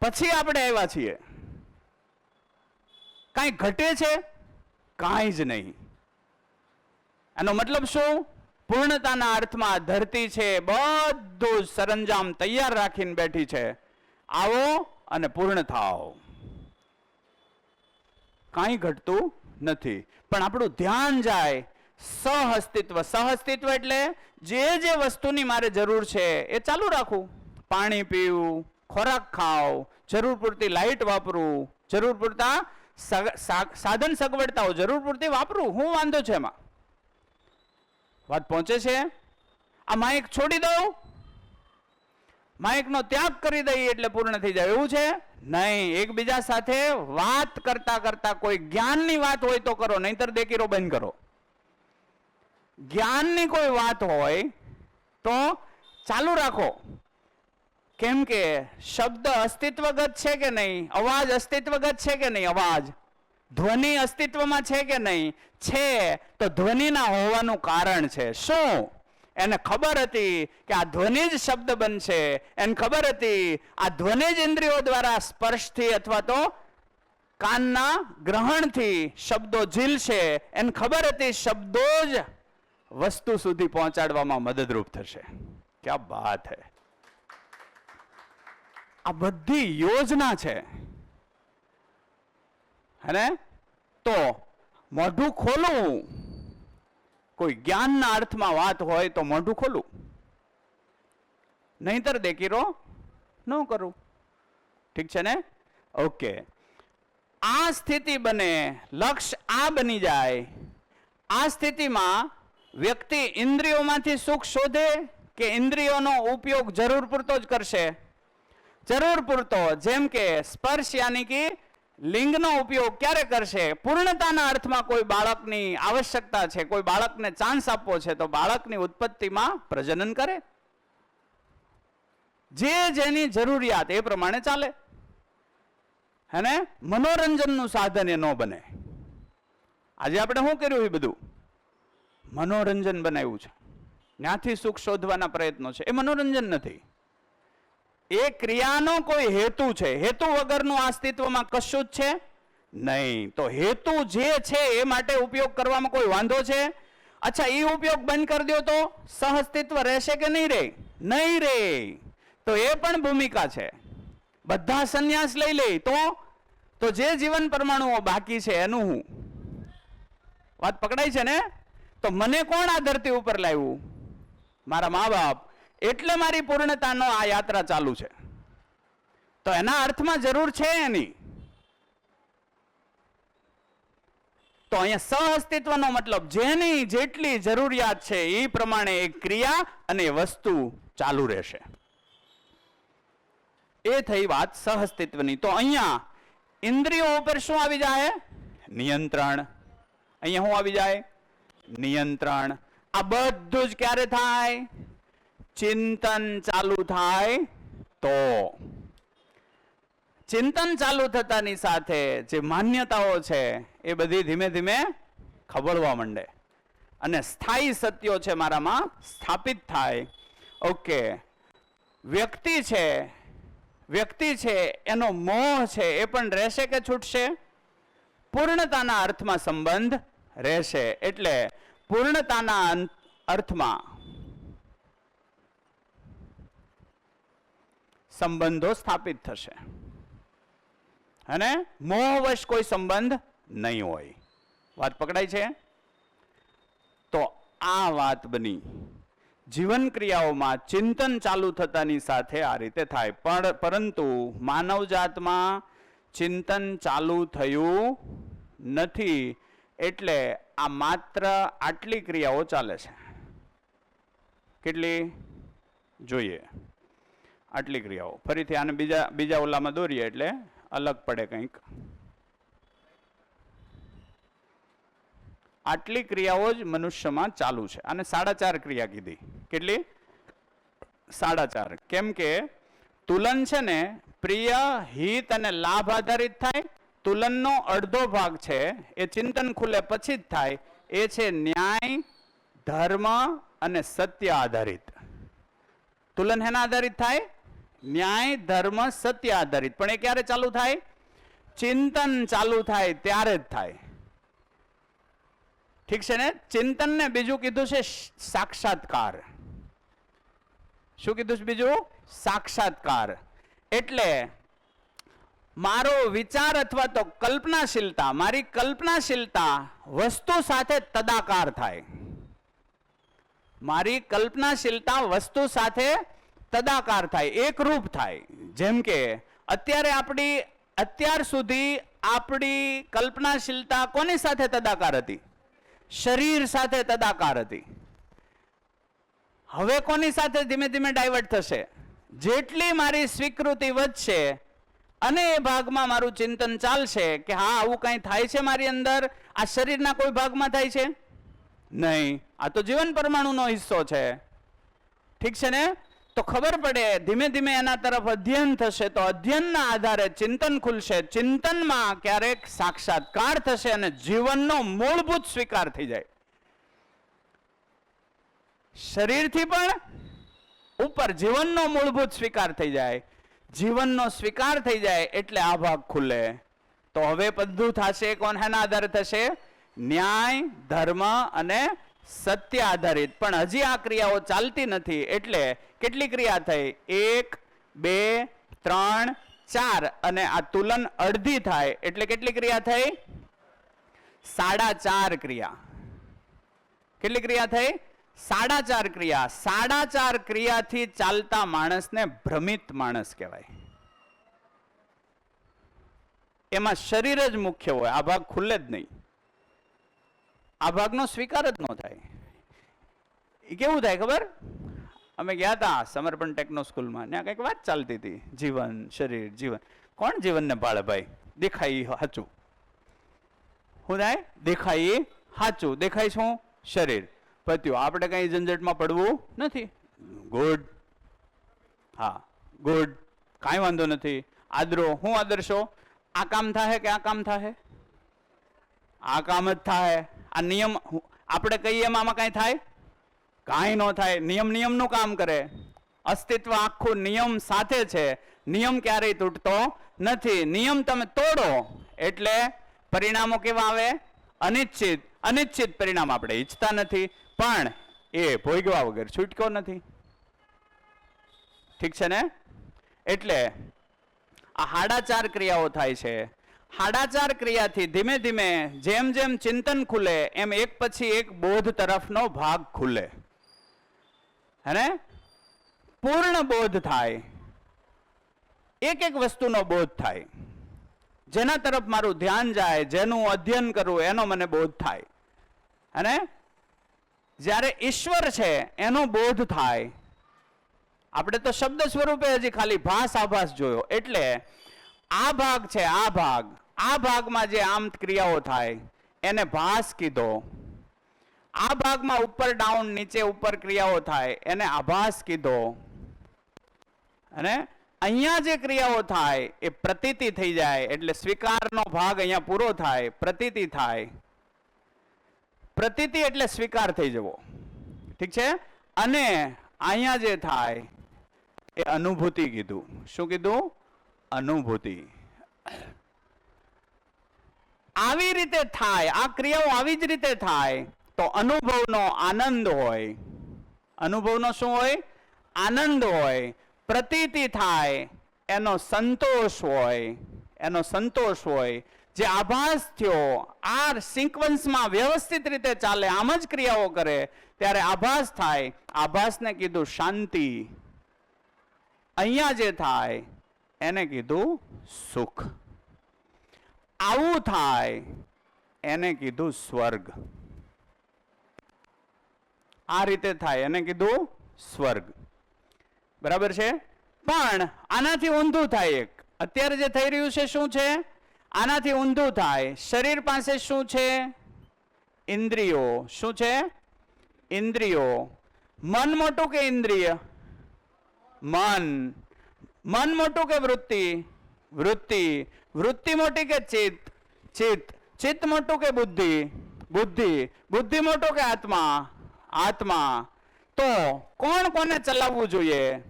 પછી આપણે આવ્યા છીએ. કાંઈ ઘટે છે? કાંઈ જ નહીં. એનો મતલબ શું? પૂર્ણતાના અર્થમાં ધરતી છે બધું સરંજામ તૈયાર રાખીને બેઠી છે, આવો અને પૂર્ણ થાઓ. કાંઈ ઘટતું નથી. પણ આપણું ધ્યાન જાય સહઅસ્તિત્વ. સહઅસ્તિત્વ એટલે જે જે વસ્તુની મારે જરૂર છે એ ચાલુ રાખવું. પાણી પીવું, ખોરાક ખાવ, જરૂર પૂરતી લાઈટ વાપરવું, જરૂર પૂરતા સાધન સગવડતાઓ જરૂર પૂરતી વાપરવું. શું વાંધો છે એમાં? વાત પહોંચે છે? આ માઇક છોડી દઉં, માઇકનો ત્યાગ કરી દઈએ એટલે પૂર્ણ થઈ જાય એવું છે? નહીં. એકબીજા સાથે વાત કરતા કરતા કોઈ જ્ઞાનની વાત હોય તો કરો, નહીતર દેકીરો બંધ કરો. જ્ઞાનની કોઈ વાત હોય તો ચાલુ રાખો. કેમ કે શબ્દ અસ્તિત્વગત છે કે નહીં? અવાજ અસ્તિત્વગત છે કે નહીં? અવાજ, ધ્વનિ અસ્તિત્વમાં છે કે નહીં? છે. તો ધ્વનિના હોવાનું કારણ છે શું? એને ખબર હતી કે આ ધ્વનિ જ શબ્દ બનશે. એને ખબર હતી આ ધ્વનિ જ ઇન્દ્રિયો દ્વારા સ્પર્શથી અથવા તો કાનના ગ્રહણથી શબ્દો ઝીલશે. એને ખબર હતી શબ્દો જ વસ્તુ સુધી પહોંચાડવામાં મદદરૂપ થશે. ક્યા બાત હૈ! આ બધી યોજના છે. હે? તો મોઢું ખોલવું, કોઈ જ્ઞાનના અર્થમાં વાત હોય તો મોઢું ખોલવું, નહીતર દેકીરો ન કરું. ઠીક છે ને? ઓકે. આ સ્થિતિ બને, લક્ષ્ય આ બની જાય. આ સ્થિતિમાં વ્યક્તિ ઇન્દ્રિયોમાંથી સુખ શોધે કે ઇન્દ્રિયોનો ઉપયોગ જરૂર પૂરતો જ કરશે? જરૂર પૂરતો. જેમ કે સ્પર્શ યાની કે લિંગનો ઉપયોગ ક્યારે કરશે? પૂર્ણતાના અર્થમાં કોઈ બાળકની આવશ્યકતા છે, કોઈ બાળકને ચાન્સ આપવો છે તો બાળકની ઉત્પત્તિમાં પ્રજનન કરે. જે જેની જરૂરિયાત એ પ્રમાણે ચાલે. હે ને? મનોરંજનનું સાધન એ ન બને. આજે આપણે શું કર્યું? એ બધું મનોરંજન બનાવ્યું છે. ત્યાંથી સુખ શોધવાના પ્રયત્નો છે. એ મનોરંજન નથી. એ ક્રિયાનો કોઈ હેતુ છે. હેતુ વગરનું અસ્તિત્વમાં કશું જ છે નહીં. તો હેતુ જે છે એ માટે ઉપયોગ કરવામાં કોઈ વાંધો છે? અચ્છા, એ ઉપયોગ બંધ કરી દો તો સહઅસ્તિત્વ રહેશે કે નહીં રહે? નહીં રહે. તો એ પણ ભૂમિકા છે. બધા સંન્યાસ લઈ લે તો જે જીવન પરમાણુઓ બાકી છે એનું હું? વાત પકડાય છે ને? તો મને કોણ આ ધરતી ઉપર લાવ્યું? મારા મા બાપ. એટલે મારી પૂર્ણતાનો આ યાત્રા ચાલુ છે. તો એના અર્થમાં જરૂર છે એની. તો અહીંયા સહઅસ્તિત્વનો મતલબ જેની જેટલી જરૂરિયાત છે એ પ્રમાણે એક ક્રિયા અને વસ્તુ ચાલુ રહેશે. એ થઈ વાત સહઅસ્તિત્વની. તો અહીંયા ઇન્દ્રિયો ઉપર શું આવી જાય? નિયંત્રણ. અહીંયા શું આવી જાય? નિયંત્રણ. આ બધું જ ક્યારે થાય? ચિંતન ચાલુ થાય તો. ચિંતન ચાલુ થતાની સાથે જે માન્યતાઓ છે એ બધી ધીમે ધીમે ખબળવા માંડે અને સ્થાયી સત્યો છે મારામાં સ્થાપિત થાય. ઓકે. વ્યક્તિ છે એનો મોહ છે એ પણ રહેશે કે છૂટશે? પૂર્ણતાના અર્થમાં સંબંધ રહેશે. એટલે પૂર્ણતાના અર્થમાં સંબંધો સ્થાપિત થશે અને મોહવશ કોઈ સંબંધ નહીં હોય. વાત પકડાય છે? તો આ વાત બની. જીવન ક્રિયાઓમાં ચિંતન ચાલુ થતાની સાથે આ રીતે થાય. પરંતુ માનવજાતમાં ચિંતન ચાલુ થયું નથી. એટલે આ માત્ર આટલી ક્રિયાઓ ચાલે છે. કેટલી? જોઈએ. આટલી ક્રિયાઓ. ફરીથી આને બીજા ઓલામાં દોરીએ એટલે અલગ પડે કંઈક. આટલી ક્રિયાઓ જ મનુષ્યમાં ચાલુ છે. અને 4.5 ક્રિયા કીધી. કેટલી? 4.5. કેમ કે તુલન છે ને પ્રિય, હિત અને લાભ આધારિત થાય. તુલનનો અડધો ભાગ છે એ ચિંતન ખુલે પછી જ થાય. એ છે ન્યાય, ધર્મ અને સત્ય આધારિત. તુલન હેના આધારિત થાય? ન્યાય, ધર્મ, સત્ય આધારિત. પણ એ ક્યારે ચાલુ થાય? ચિંતન ચાલુ થાય ત્યારે જ થાય. ઠીક છે ને? ચિંતન ને બીજું કીધું છે સાક્ષાત્કાર. શું કીધું છે બીજું? સાક્ષાત્કાર. એટલે મારો વિચાર અથવા તો કલ્પનાશીલતા, મારી કલ્પનાશીલતા વસ્તુ સાથે તદાકાર થાય. મારી કલ્પનાશીલતા વસ્તુ સાથે તદાકાર થાય, એકરૂપ થાય. જેમ કે અત્યાર સુધી આપણી કલ્પનાશીલતા કોની સાથે તદાકાર હતી? શરીર સાથે તદાકાર હતી. હવે કોની સાથે ધીમે ધીમે ડાયવર્ટ થશે? જેટલી મારી સ્વીકૃતિ વધશે અને એ ભાગમાં મારું ચિંતન ચાલશે કે હા આવું કંઈ થાય છે મારી અંદર, આ શરીરના કોઈ ભાગમાં થાય છે નહીં, આ તો જીવન પરમાણુનો હિસ્સો છે. ઠીક છે ને? તો ખબર પડે, ધીમે ધીમે એના તરફ અધ્યયન થશે, તો અધ્યયનના આધારે ચિંતન ખુલશે. ચિંતનમાં ક્યારેક સાક્ષાત્કાર થશે અને જીવનનો મૂળભૂત સ્વીકાર થઈ જાય. શરીરથી પણ ઉપર જીવનનો મૂળભૂત સ્વીકાર થઈ જાય. જીવનનો સ્વીકાર થઈ જાય એટલે આ ભાગ ખુલે. તો હવે બધું થશે કોના આધારે થશે? ન્યાય, ધર્મ અને સત્ય આધારિત. પણ હજી આ ક્રિયાઓ ચાલતી નથી. એટલે કેટલી ક્રિયા થઈ? 1, 2, 3, 4 અને આ તુલન અડધી થાય એટલે કેટલી ક્રિયા થઈ? 4.5 ક્રિયા. કેટલી ક્રિયા થઈ? 4.5 ક્રિયા. 4.5 ક્રિયાથી ચાલતા માણસને ભ્રમિત માણસ કહેવાય. એમાં શરીર જ મુખ્ય હોય, આ ભાગ ખુલે જ નહીં. આ ભાગનો સ્વીકાર જ ન થાય. એ કેવું થાય ખબર? અમે ગયા હતા સમર્પણ ટેકનો સ્કૂલમાં, ત્યાં કંઈક વાત ચાલતી હતી, જીવન, શરીર, જીવન. કોણ જીવનને પાળે ભાઈ? દેખાય સાચું. શું થાય? દેખાય સાચું. દેખાય શું? શરીર. પત્યું. આપણે કઈ ઝંઝટમાં પડવું નથી. ગુડ. હા ગુડ, કાંઈ વાંધો નથી. આદરો. હું આદરશો? આ કામ થાય કે આ કામ થાય? આ કામ જ થાય. આ નિયમ આપણે કહીએ આમાં કાંઈ થાય? કાંઈ ન થાય. નિયમ નિયમનું કામ કરે. અસ્તિત્વ આખું નિયમ સાથે છે. નિયમ ક્યારેય તૂટતો નથી. નિયમ તમે તોડો એટલે પરિણામો કેવા આવે? અનિશ્ચિત. અનિશ્ચિત પરિણામ આપણે ઈચ્છતા નથી, પણ એ ભોગવા વગર છૂટકો નથી. ઠીક છે ને? એટલે આ 4.5 ક્રિયાઓ થાય છે. 4.5 ક્રિયાથી ધીમે ધીમે જેમ જેમ ચિંતન ખુલે એમ એક પછી એક બોધ તરફનો ભાગ ખુલે. હે? પૂર્ણ બોધ થાય. એક એક વસ્તુનો બોધ થાય. જેના તરફ મારું ધ્યાન જાય, જેનું અધ્યયન કરું એનો મને બોધ થાય. અને જ્યારે ઈશ્વર છે એનો બોધ થાય. આપણે તો શબ્દ સ્વરૂપે હજી ખાલી ભાસ આભાસ જોયો. એટલે આ ભાગ છે, આ ભાગમાં જે આમ ક્રિયાઓ થાય એને ભાસ કીધો. આ ભાગમાં ઉપર ડાઉન, નીચે ઉપર ક્રિયાઓ થાય એને આભાસ કીધો. અને અહીંયા જે ક્રિયાઓ થાય એ પ્રતીતિ થઈ જાય. એટલે સ્વીકારનો ભાગ અહીંયા પૂરો થાય, પ્રતીતિ થાય. પ્રતીતિ એટલે સ્વીકાર થઈ જવો. ઠીક છે? અને અહીંયા જે થાય એ અનુભૂતિ કીધું. શું કીધું? અનુભૂતિ. આવી રીતે થાય, આ ક્રિયાઓ આવી જ રીતે થાય તો અનુભવનો આનંદ હોય. અનુભવનો શું હોય? આનંદ હોય. પ્રતીતિ થાય એનો સંતોષ હોય. એનો સંતોષ હોય. જે આભાસ થયો આ સિક્વન્સમાં વ્યવસ્થિત રીતે ચાલે, આમ જ ક્રિયાઓ કરે ત્યારે આભાસ થાય. આભાસને કીધું શાંતિ. અહીંયા જે થાય એને કીધું સુખ. આવું થાય એને કીધું સ્વર્ગ. આ રીતે થાય એને કીધું સ્વર્ગ. બરાબર છે? પણ આનાથી ઊંધું થાય. એક અત્યારે જે થઈ રહ્યું છે શું છે? આનાથી ઊંધું થાય. શરીર પાસે શું છે? ઇન્દ્રિયો. શું છે? ઇન્દ્રિયો. મન મોટું કે ઇન્દ્રિય? મન. મન મોટું કે વૃત્તિ? વૃત્તિ. વૃત્તિ મોટી કે ચિત્ત? ચિત્ત. ચિત્ત મોટું કે બુદ્ધિ? બુદ્ધિ. બુદ્ધિ મોટું કે આત્મા? આત્મા. તો કોણ કોને ચલાવવું જોઈએ?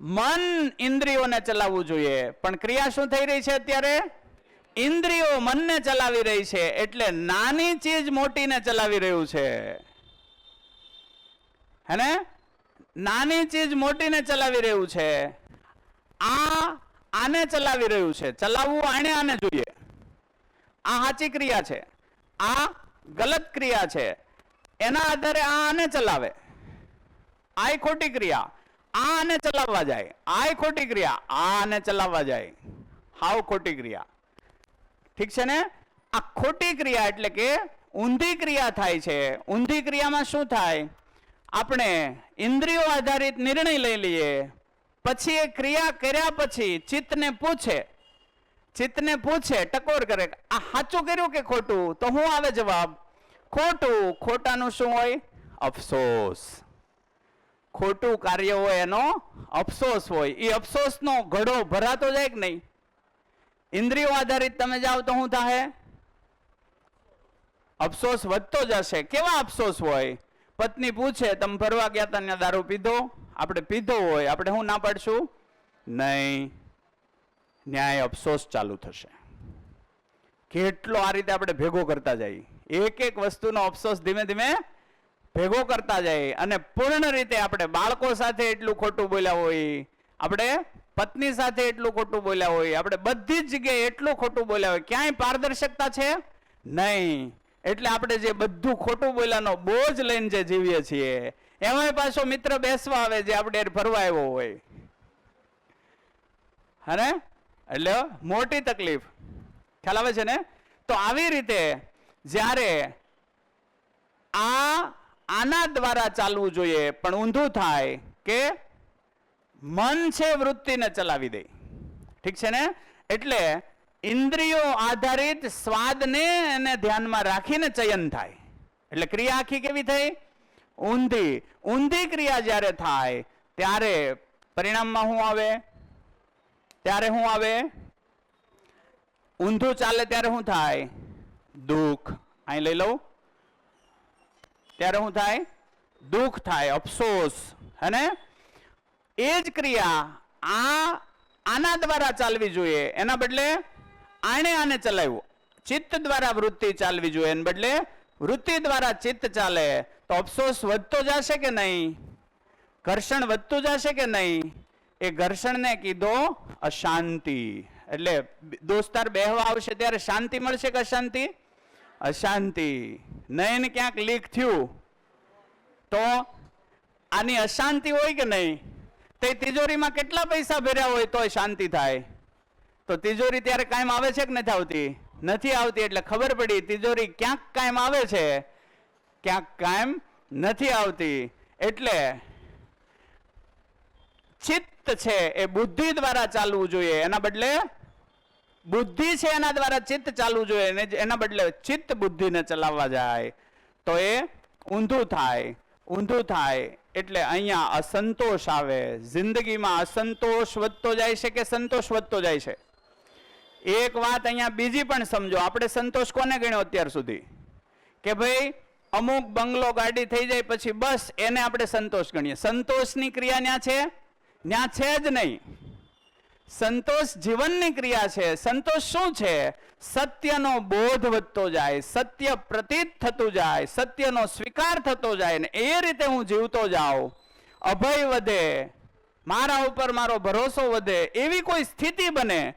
મન ઇન્દ્રિયોને ચલાવવું જોઈએ, પણ ક્રિયા શું થઈ રહી છે અત્યારે? ઇન્દ્રિયો મનને ચલાવી રહી છે, એટલે નાની ચીજ મોટીને ચલાવી રહ્યું છે, હે ને? નાની ચીજ મોટીને ચલાવી રહ્યું છે. આને ચલાવી રહ્યું છે. ચલાવવું આને જોઈએ. આ સાચી ક્રિયા છે, આ ગલત ક્રિયા છે. એના આધારે આને ચલાવે. આ ખોટી ક્રિયા, આને ચલાવવા જાય. આ ખોટી ક્રિયા, આને ચલાવવા જાય. હાવ ખોટી ક્રિયા. ઠીક છે ને? આ ખોટી ક્રિયા એટલે કે ઊંધી ક્રિયા થાય છે. ઊંધી ક્રિયામાં શું થાય? આપણે ઇન્દ્રિયો આધારિત નિર્ણય લઈ લઈએ, પછી એ ક્રિયા કર્યા પછી ચિત્તને પૂછે, ટકોર કરે, આ સાચું કર્યું કે ખોટું? તો શું આવે જવાબ? ખોટું. ખોટાનું શું હોય? અફસોસ. ખોટું કાર્ય હોય એનો અફસોસ હોય. એ અફસોસનો ઘડો ભરાતો જાય કે નહીં? ઇન્દ્રિયો આધારિત તમે જાઓ તો શું થાય? અફસોસ વધતો જશે. કેવા અફસોસ હોય? પત્ની પૂછે, તમે ફરવા ગયા હતા ત્યાં દારૂ પીધો? આપણે પીધો હોય, આપણે શું ના પાડશું? નહીં. ન્યાય અફસોસ ચાલુ થશે. કેટલો આ રીતે આપણે ભેગો કરતા જઈએ, એક એક વસ્તુનો અફસોસ ધીમે ધીમે ભેગો કરતા જાય. અને પૂર્ણ રીતે આપણે બાળકો સાથે એટલું ખોટું બોલ્યા હોય, આપણે પત્ની સાથે એટલું ખોટું બોલ્યા હોય, આપણે બધી જ જગ્યાએ એટલું ખોટું બોલ્યા હોય, ક્યાંય પારદર્શકતા છે નહીં. એટલે આપણે જે બધું ખોટું બોલ્યાનો બોજ લઈને જે જીવીએ છીએ, એમાં પાછો મિત્ર બેસવા આવે જે આપણે ફરવા આવ્યો હોય, હે? એટલે મોટી તકલીફ. ખ્યાલ આવે છે ને? તો આવી રીતે જ્યારે આના દ્વારા ચાલવું જોઈએ, પણ ઊંધું થાય કે મન છે વૃત્તિને ચલાવી દે. ઠીક છે ને? એટલે ઇન્દ્રિયો આધારિત સ્વાદને એને ધ્યાનમાં રાખીને ચયન થાય. એટલે ક્રિયા આખી કેવી થઈ? ઊંધી. ઊંધી ક્રિયા જ્યારે થાય ત્યારે પરિણામમાં શું આવે? ત્યારે શું આવે? ઊંધું ચાલે ત્યારે શું થાય? દુઃખ. અહીં લઈ લઉં. ત્યારે શું થાય? દુઃખ થાય, અફસોસ, હે ને? એ જ ક્રિયા આના દ્વારા ચાલવી જોઈએ, એના બદલે આને ચલાવ્યું. ચિત્ત દ્વારા વૃત્તિ ચાલવી જોઈએ, એને બદલે વૃત્તિ દ્વારા ચિત્ત ચાલે, તો અફસોસ વધતો જશે કે નહીં? ઘર્ષણ વધતું જશે કે નહીં? એ ઘર્ષણને કીધો અશાંતિ. એટલે દોસ્તાર બેહવા આવશે ત્યારે શાંતિ મળશે કે અશાંતિ? અશાંતિ. નયન ક્યાંક લીક થયું તો આની અશાંતિ હોય કે નહીં? તે તિજોરીમાં કેટલા પૈસા ભર્યા હોય તોય શાંતિ થાય. તો તિજોરી ત્યારે કાયમ આવે છે કે નથી આવતી? નથી આવતી. એટલે ખબર પડી તિજોરી ક્યાંક કાયમ આવે છે, ક્યાંક કાયમ નથી આવતી. એટલે ચિત્ત છે એ બુદ્ધિ દ્વારા ચાલવું જોઈએ, એના બદલે બુદ્ધિ છે એના દ્વારા ચિત્ત ચાલવું જોઈએ, એના બદલે ચિત્ત બુદ્ધિને ચલાવવા જાય તો એ ઊંધું થાય. ઊંધું થાય એટલે અહીંયા અસંતોષ આવે. જિંદગીમાં અસંતોષ વધતો જાય છે કે સંતોષ વધતો જાય છે? એક વાત અહીંયા બીજી પણ સમજો. આપણે સંતોષ કોને ગણ્યો અત્યાર સુધી? કે ભાઈ અમુક બંગલો ગાડી થઈ જાય પછી બસ એને આપણે સંતોષ ગણીએ. સંતોષની ક્રિયા ન્યા છે? ન્યા છે જ નહીં. સંતોષ જીવનની ક્રિયા છે. સંતોષ શું છે? સત્યનો બોધ વધતો જાય, સત્ય પ્રતીત થતું જાય, સત્યનો સ્વીકાર થતો જાય, ને એ રીતે હું જીવતો જાઉં, અભય વધે, મારા ઉપર મારો ભરોસો વધે, એવી કોઈ સ્થિતિ બને,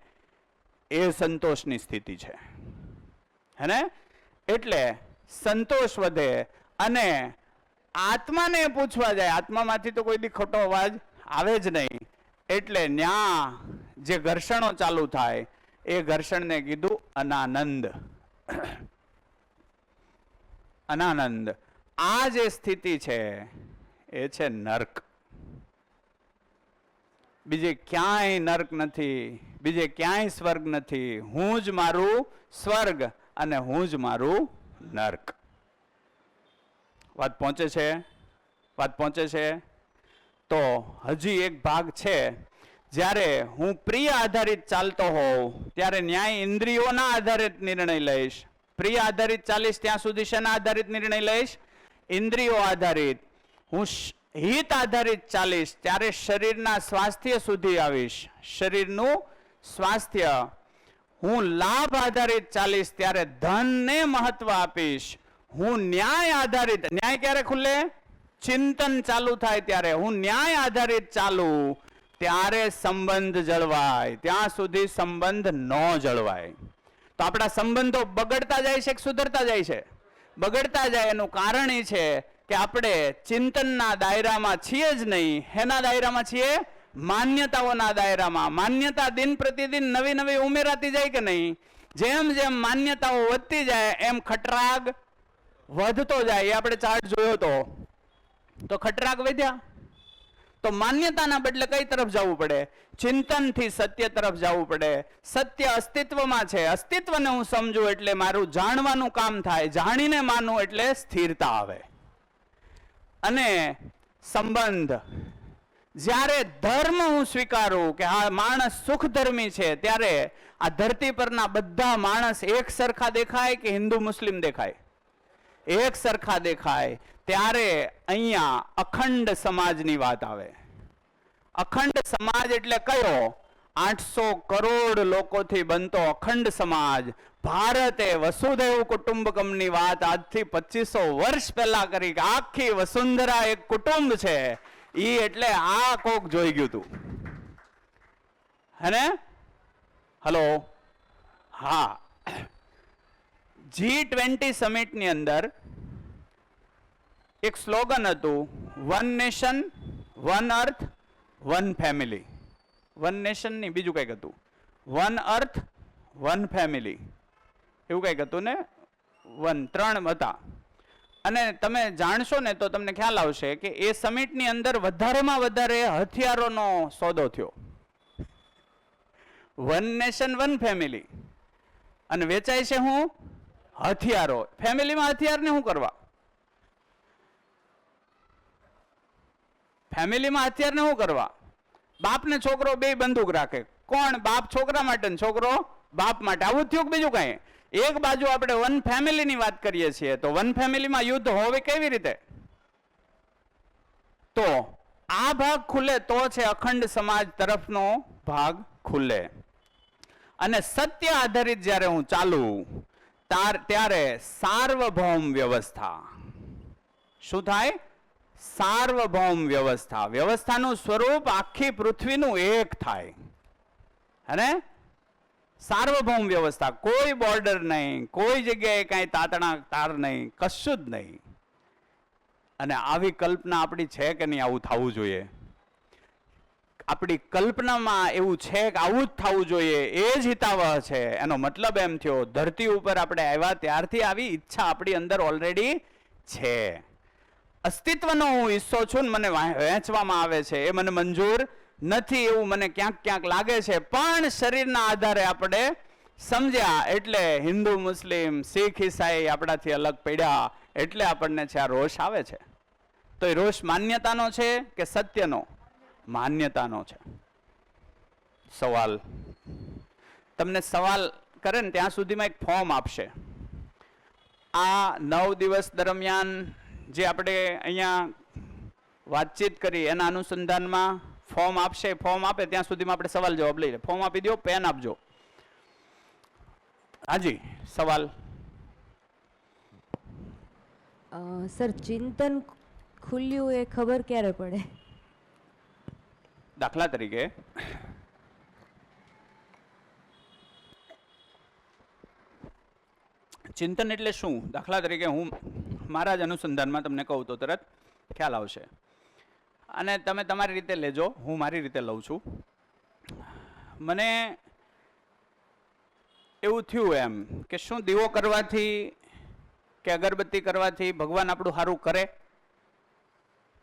એ સંતોષની સ્થિતિ છે, હે ને? એટલે સંતોષ વધે. અને આત્માને પૂછવા જાય, આત્મામાંથી તો કોઈ દી ખોટો અવાજ આવે જ નહીં. એટલે ન્યા જે ઘર્ષણો ચાલુ થાય એ ઘર્ષણને કીધું અનાનંદ. અનાનંદ. આ જે સ્થિતિ છે એ છે નર્ક. બીજે ક્યાંય નર્ક નથી, બીજે ક્યાંય સ્વર્ગ નથી. હું જ મારું સ્વર્ગ અને હું જ મારું નર્ક. વાત પહોંચે છે? વાત પહોંચે છે? તો હજી એક ભાગ છે. જ્યારે હું પ્રિય આધારિત ચાલતો હોઉં ત્યારે ન્યાય ઇન્દ્રિયોના આધારિત નિર્ણય લઈશ. પ્રિય આધારિત ચાલીશ ત્યાં સુધી શેના આધારિત નિર્ણય લઈશ? ઇન્દ્રિયો આધારિત. હું હિત આધારિત ચાલીશ ત્યારે શરીરના સ્વાસ્થ્ય સુધી આવીશ. શરીરનું સ્વાસ્થ્ય. હું લાભ આધારિત ચાલીશ ત્યારે ધનને મહત્વ આપીશ. હું ન્યાય આધારિત, ન્યાય ક્યારે ખુલે? ચિંતન ચાલુ થાય ત્યારે. હું ન્યાય આધારિત ચાલુ ત્યારે સંબંધ જળવાય, ત્યાં સુધી સંબંધ ન જળવાય. તો આપણા સંબંધો બગડતા જાય છે કે સુધરતા જાય છે? બગડતા જાય. એનું કારણ એ છે કે આપણે ચિંતનના દાયરામાં છીએ જ નહીં. હેના દાયરામાં છીએ? માન્યતાઓના દાયરામાં. માન્યતા દિન પ્રતિદિન નવી નવી ઉમેરાતી જાય કે નહીં? જેમ જેમ માન્યતાઓ વધતી જાય એમ ખટરાગ વધતો જાય. એ આપણે ચાર્ટ જોયો તો ખટરાગ વધ્યા. તો માન્યતાના બદલે કઈ તરફ જવું પડે? ચિંતનથી સત્ય તરફ જવું પડે. સત્ય અસ્તિત્વમાં છે. અસ્તિત્વને હું સમજું એટલે મારું જાણવાનું કામ થાય. જાણીને માનું એટલે સ્થિરતા આવે. અને સંબંધ, જ્યારે ધર્મ હું સ્વીકારું કે આ માણસ સુખધર્મી છે, ત્યારે આ ધરતી પરના બધા માણસ એક સરખા દેખાય કે હિન્દુ મુસ્લિમ દેખાય? એક સરખા દેખાય. ત્યારે અહીંયા અખંડ સમાજની વાત આવે. અખંડ સમાજ એટલે કયો? 800 કરોડ લોકોથી બનતો અખંડ સમાજ. ભારતે વસુધૈવ કુટુંબકમની વાત આજથી 2500 વર્ષ પહેલા કરી કે આખી વસુંધરા એક કુટુંબ છે. ઈ એટલે આ કોક જોઈ ગયું તું, હે? હલો, હા. G20 સમિટની અંદર એક સ્લોગન હતું, વન નેશન વન અર્થ વન ફેમિલી. વન નેશન ની બીજું કંઈક હતું, વન અર્થ વન ફેમિલી, એવું કંઈક હતું ને? ત્રણ હતા. અને તમે જાણશો ને તો તમને ખ્યાલ આવશે કે એ સમિટની અંદર વધારેમાં વધારે હથિયારોનો સોદો થયો. વન નેશન વન ફેમિલી, અને વેચાય છે હું? હથિયારો. ફેમિલીમાં હથિયારને શું કરવા? ફેમિલીમાં હથિયારને શું કરવા? બાપ ને છોકરો બે બંદૂક રાખે. કોણ? બાપ છોકરા માટે ને છોકરો બાપ માટે. આવું થયું કે બીજું કઈ? એક બાજુ આપણે વન ફેમિલીની વાત કરીએ છીએ, તો વન ફેમિલીમાં યુદ્ધ હોવે કેવી રીતે? તો આ ભાગ ખુલે તો છે અખંડ સમાજ તરફનો ભાગ ખુલે. અને સત્ય આધારિત જ્યારે હું ચાલુ ત્યારે સાર્વભૌમ વ્યવસ્થા. શું થાય? સાર્વભૌમ વ્યવસ્થા. વ્યવસ્થાનું સ્વરૂપ આખી પૃથ્વીનું એક થાય. અને સાર્વભૌમ વ્યવસ્થા. કોઈ બોર્ડર નહીં, કોઈ જગ્યાએ કાંઈ તાતણા તાર નહીં, કશું જ નહીં. અને આવી કલ્પના આપણી છે કે નહીં? આવું થવું જોઈએ. આપણી કલ્પનામાં એવું છે કે આવું જ થવું જોઈએ, એ જ હિતાવહ છે. એનો મતલબ એમ થયો, ધરતી ઉપર આપણે આવ્યા ત્યારથી આવી ઈચ્છા આપણી અંદર ઓલરેડી છે. અસ્તિત્વનો હું હિસ્સો છું ને મને વહેંચવામાં આવે છે, એ મને મંજૂર નથી એવું મને ક્યાંક ક્યાંક લાગે છે. પણ શરીરના આધારે આપણે સમજ્યા એટલે હિન્દુ મુસ્લિમ શીખ ઈસાઈ આપણાથી અલગ પડ્યા એટલે આપણને છે આ રોષ આવે છે. તો એ રોષ માન્યતાનો છે કે સત્યનો? માન્યતાનો છે. સવાલ તમને સવાલ કરે ને ત્યાં સુધીમાં એક ફોર્મ આપશે. આ 9 દિવસ દરમિયાન જે આપણે અહીંયા વાતચીત કરી એના અનુસંધાનમાં ફોર્મ આપશે. ફોર્મ આપે ત્યાં સુધીમાં આપણે સવાલ જવાબ લઈ લે. ફોર્મ આપી દો, પેન આપજો. હાજી, સવાલ. સર, ચિંતન ખુલ્યું એ ખબર ક્યારે પડે? દાખલા તરીકે ચિંતન એટલે શું? દાખલા તરીકે હું મારા જ અનુસંધાનમાં તમને કહું તો તરત ખ્યાલ આવશે, અને તમે તમારી રીતે લેજો, હું મારી રીતે લઉં છું. મને એવું થયું એમ કે શું દીવો કરવાથી કે અગરબત્તી કરવાથી ભગવાન આપણું સારું કરે?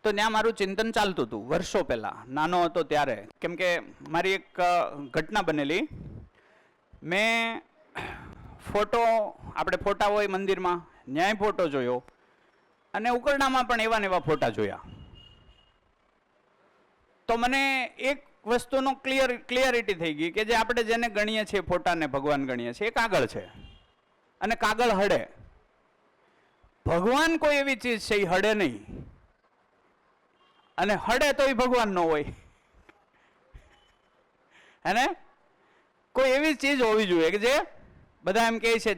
તો ત્યાં મારું ચિંતન ચાલતું હતું વર્ષો પહેલા, નાનો હતો ત્યારે. કેમ કે મારી એક ઘટના બનેલી. મેં ફોટો, આપણે ફોટા હોય મંદિરમાં, ન્યાય ફોટો જોયો, અને ઉકરડામાં પણ એવા ને એવા ફોટા જોયા. તો મને એક વસ્તુનો ક્લિયરિટી થઈ ગઈ કે જે આપણે જેને ગણીએ છીએ ફોટાને ભગવાન ગણીએ છીએ, એ કાગળ છે, અને કાગળ હડે. ભગવાન કોઈ એવી ચીજ છે એ હડે નહીં. અને હડે તો એ ભગવાન નો હોય. હેને? કોઈ એવી ચીજ હોવી જોઈએ કે જે બધા એમ કહે છે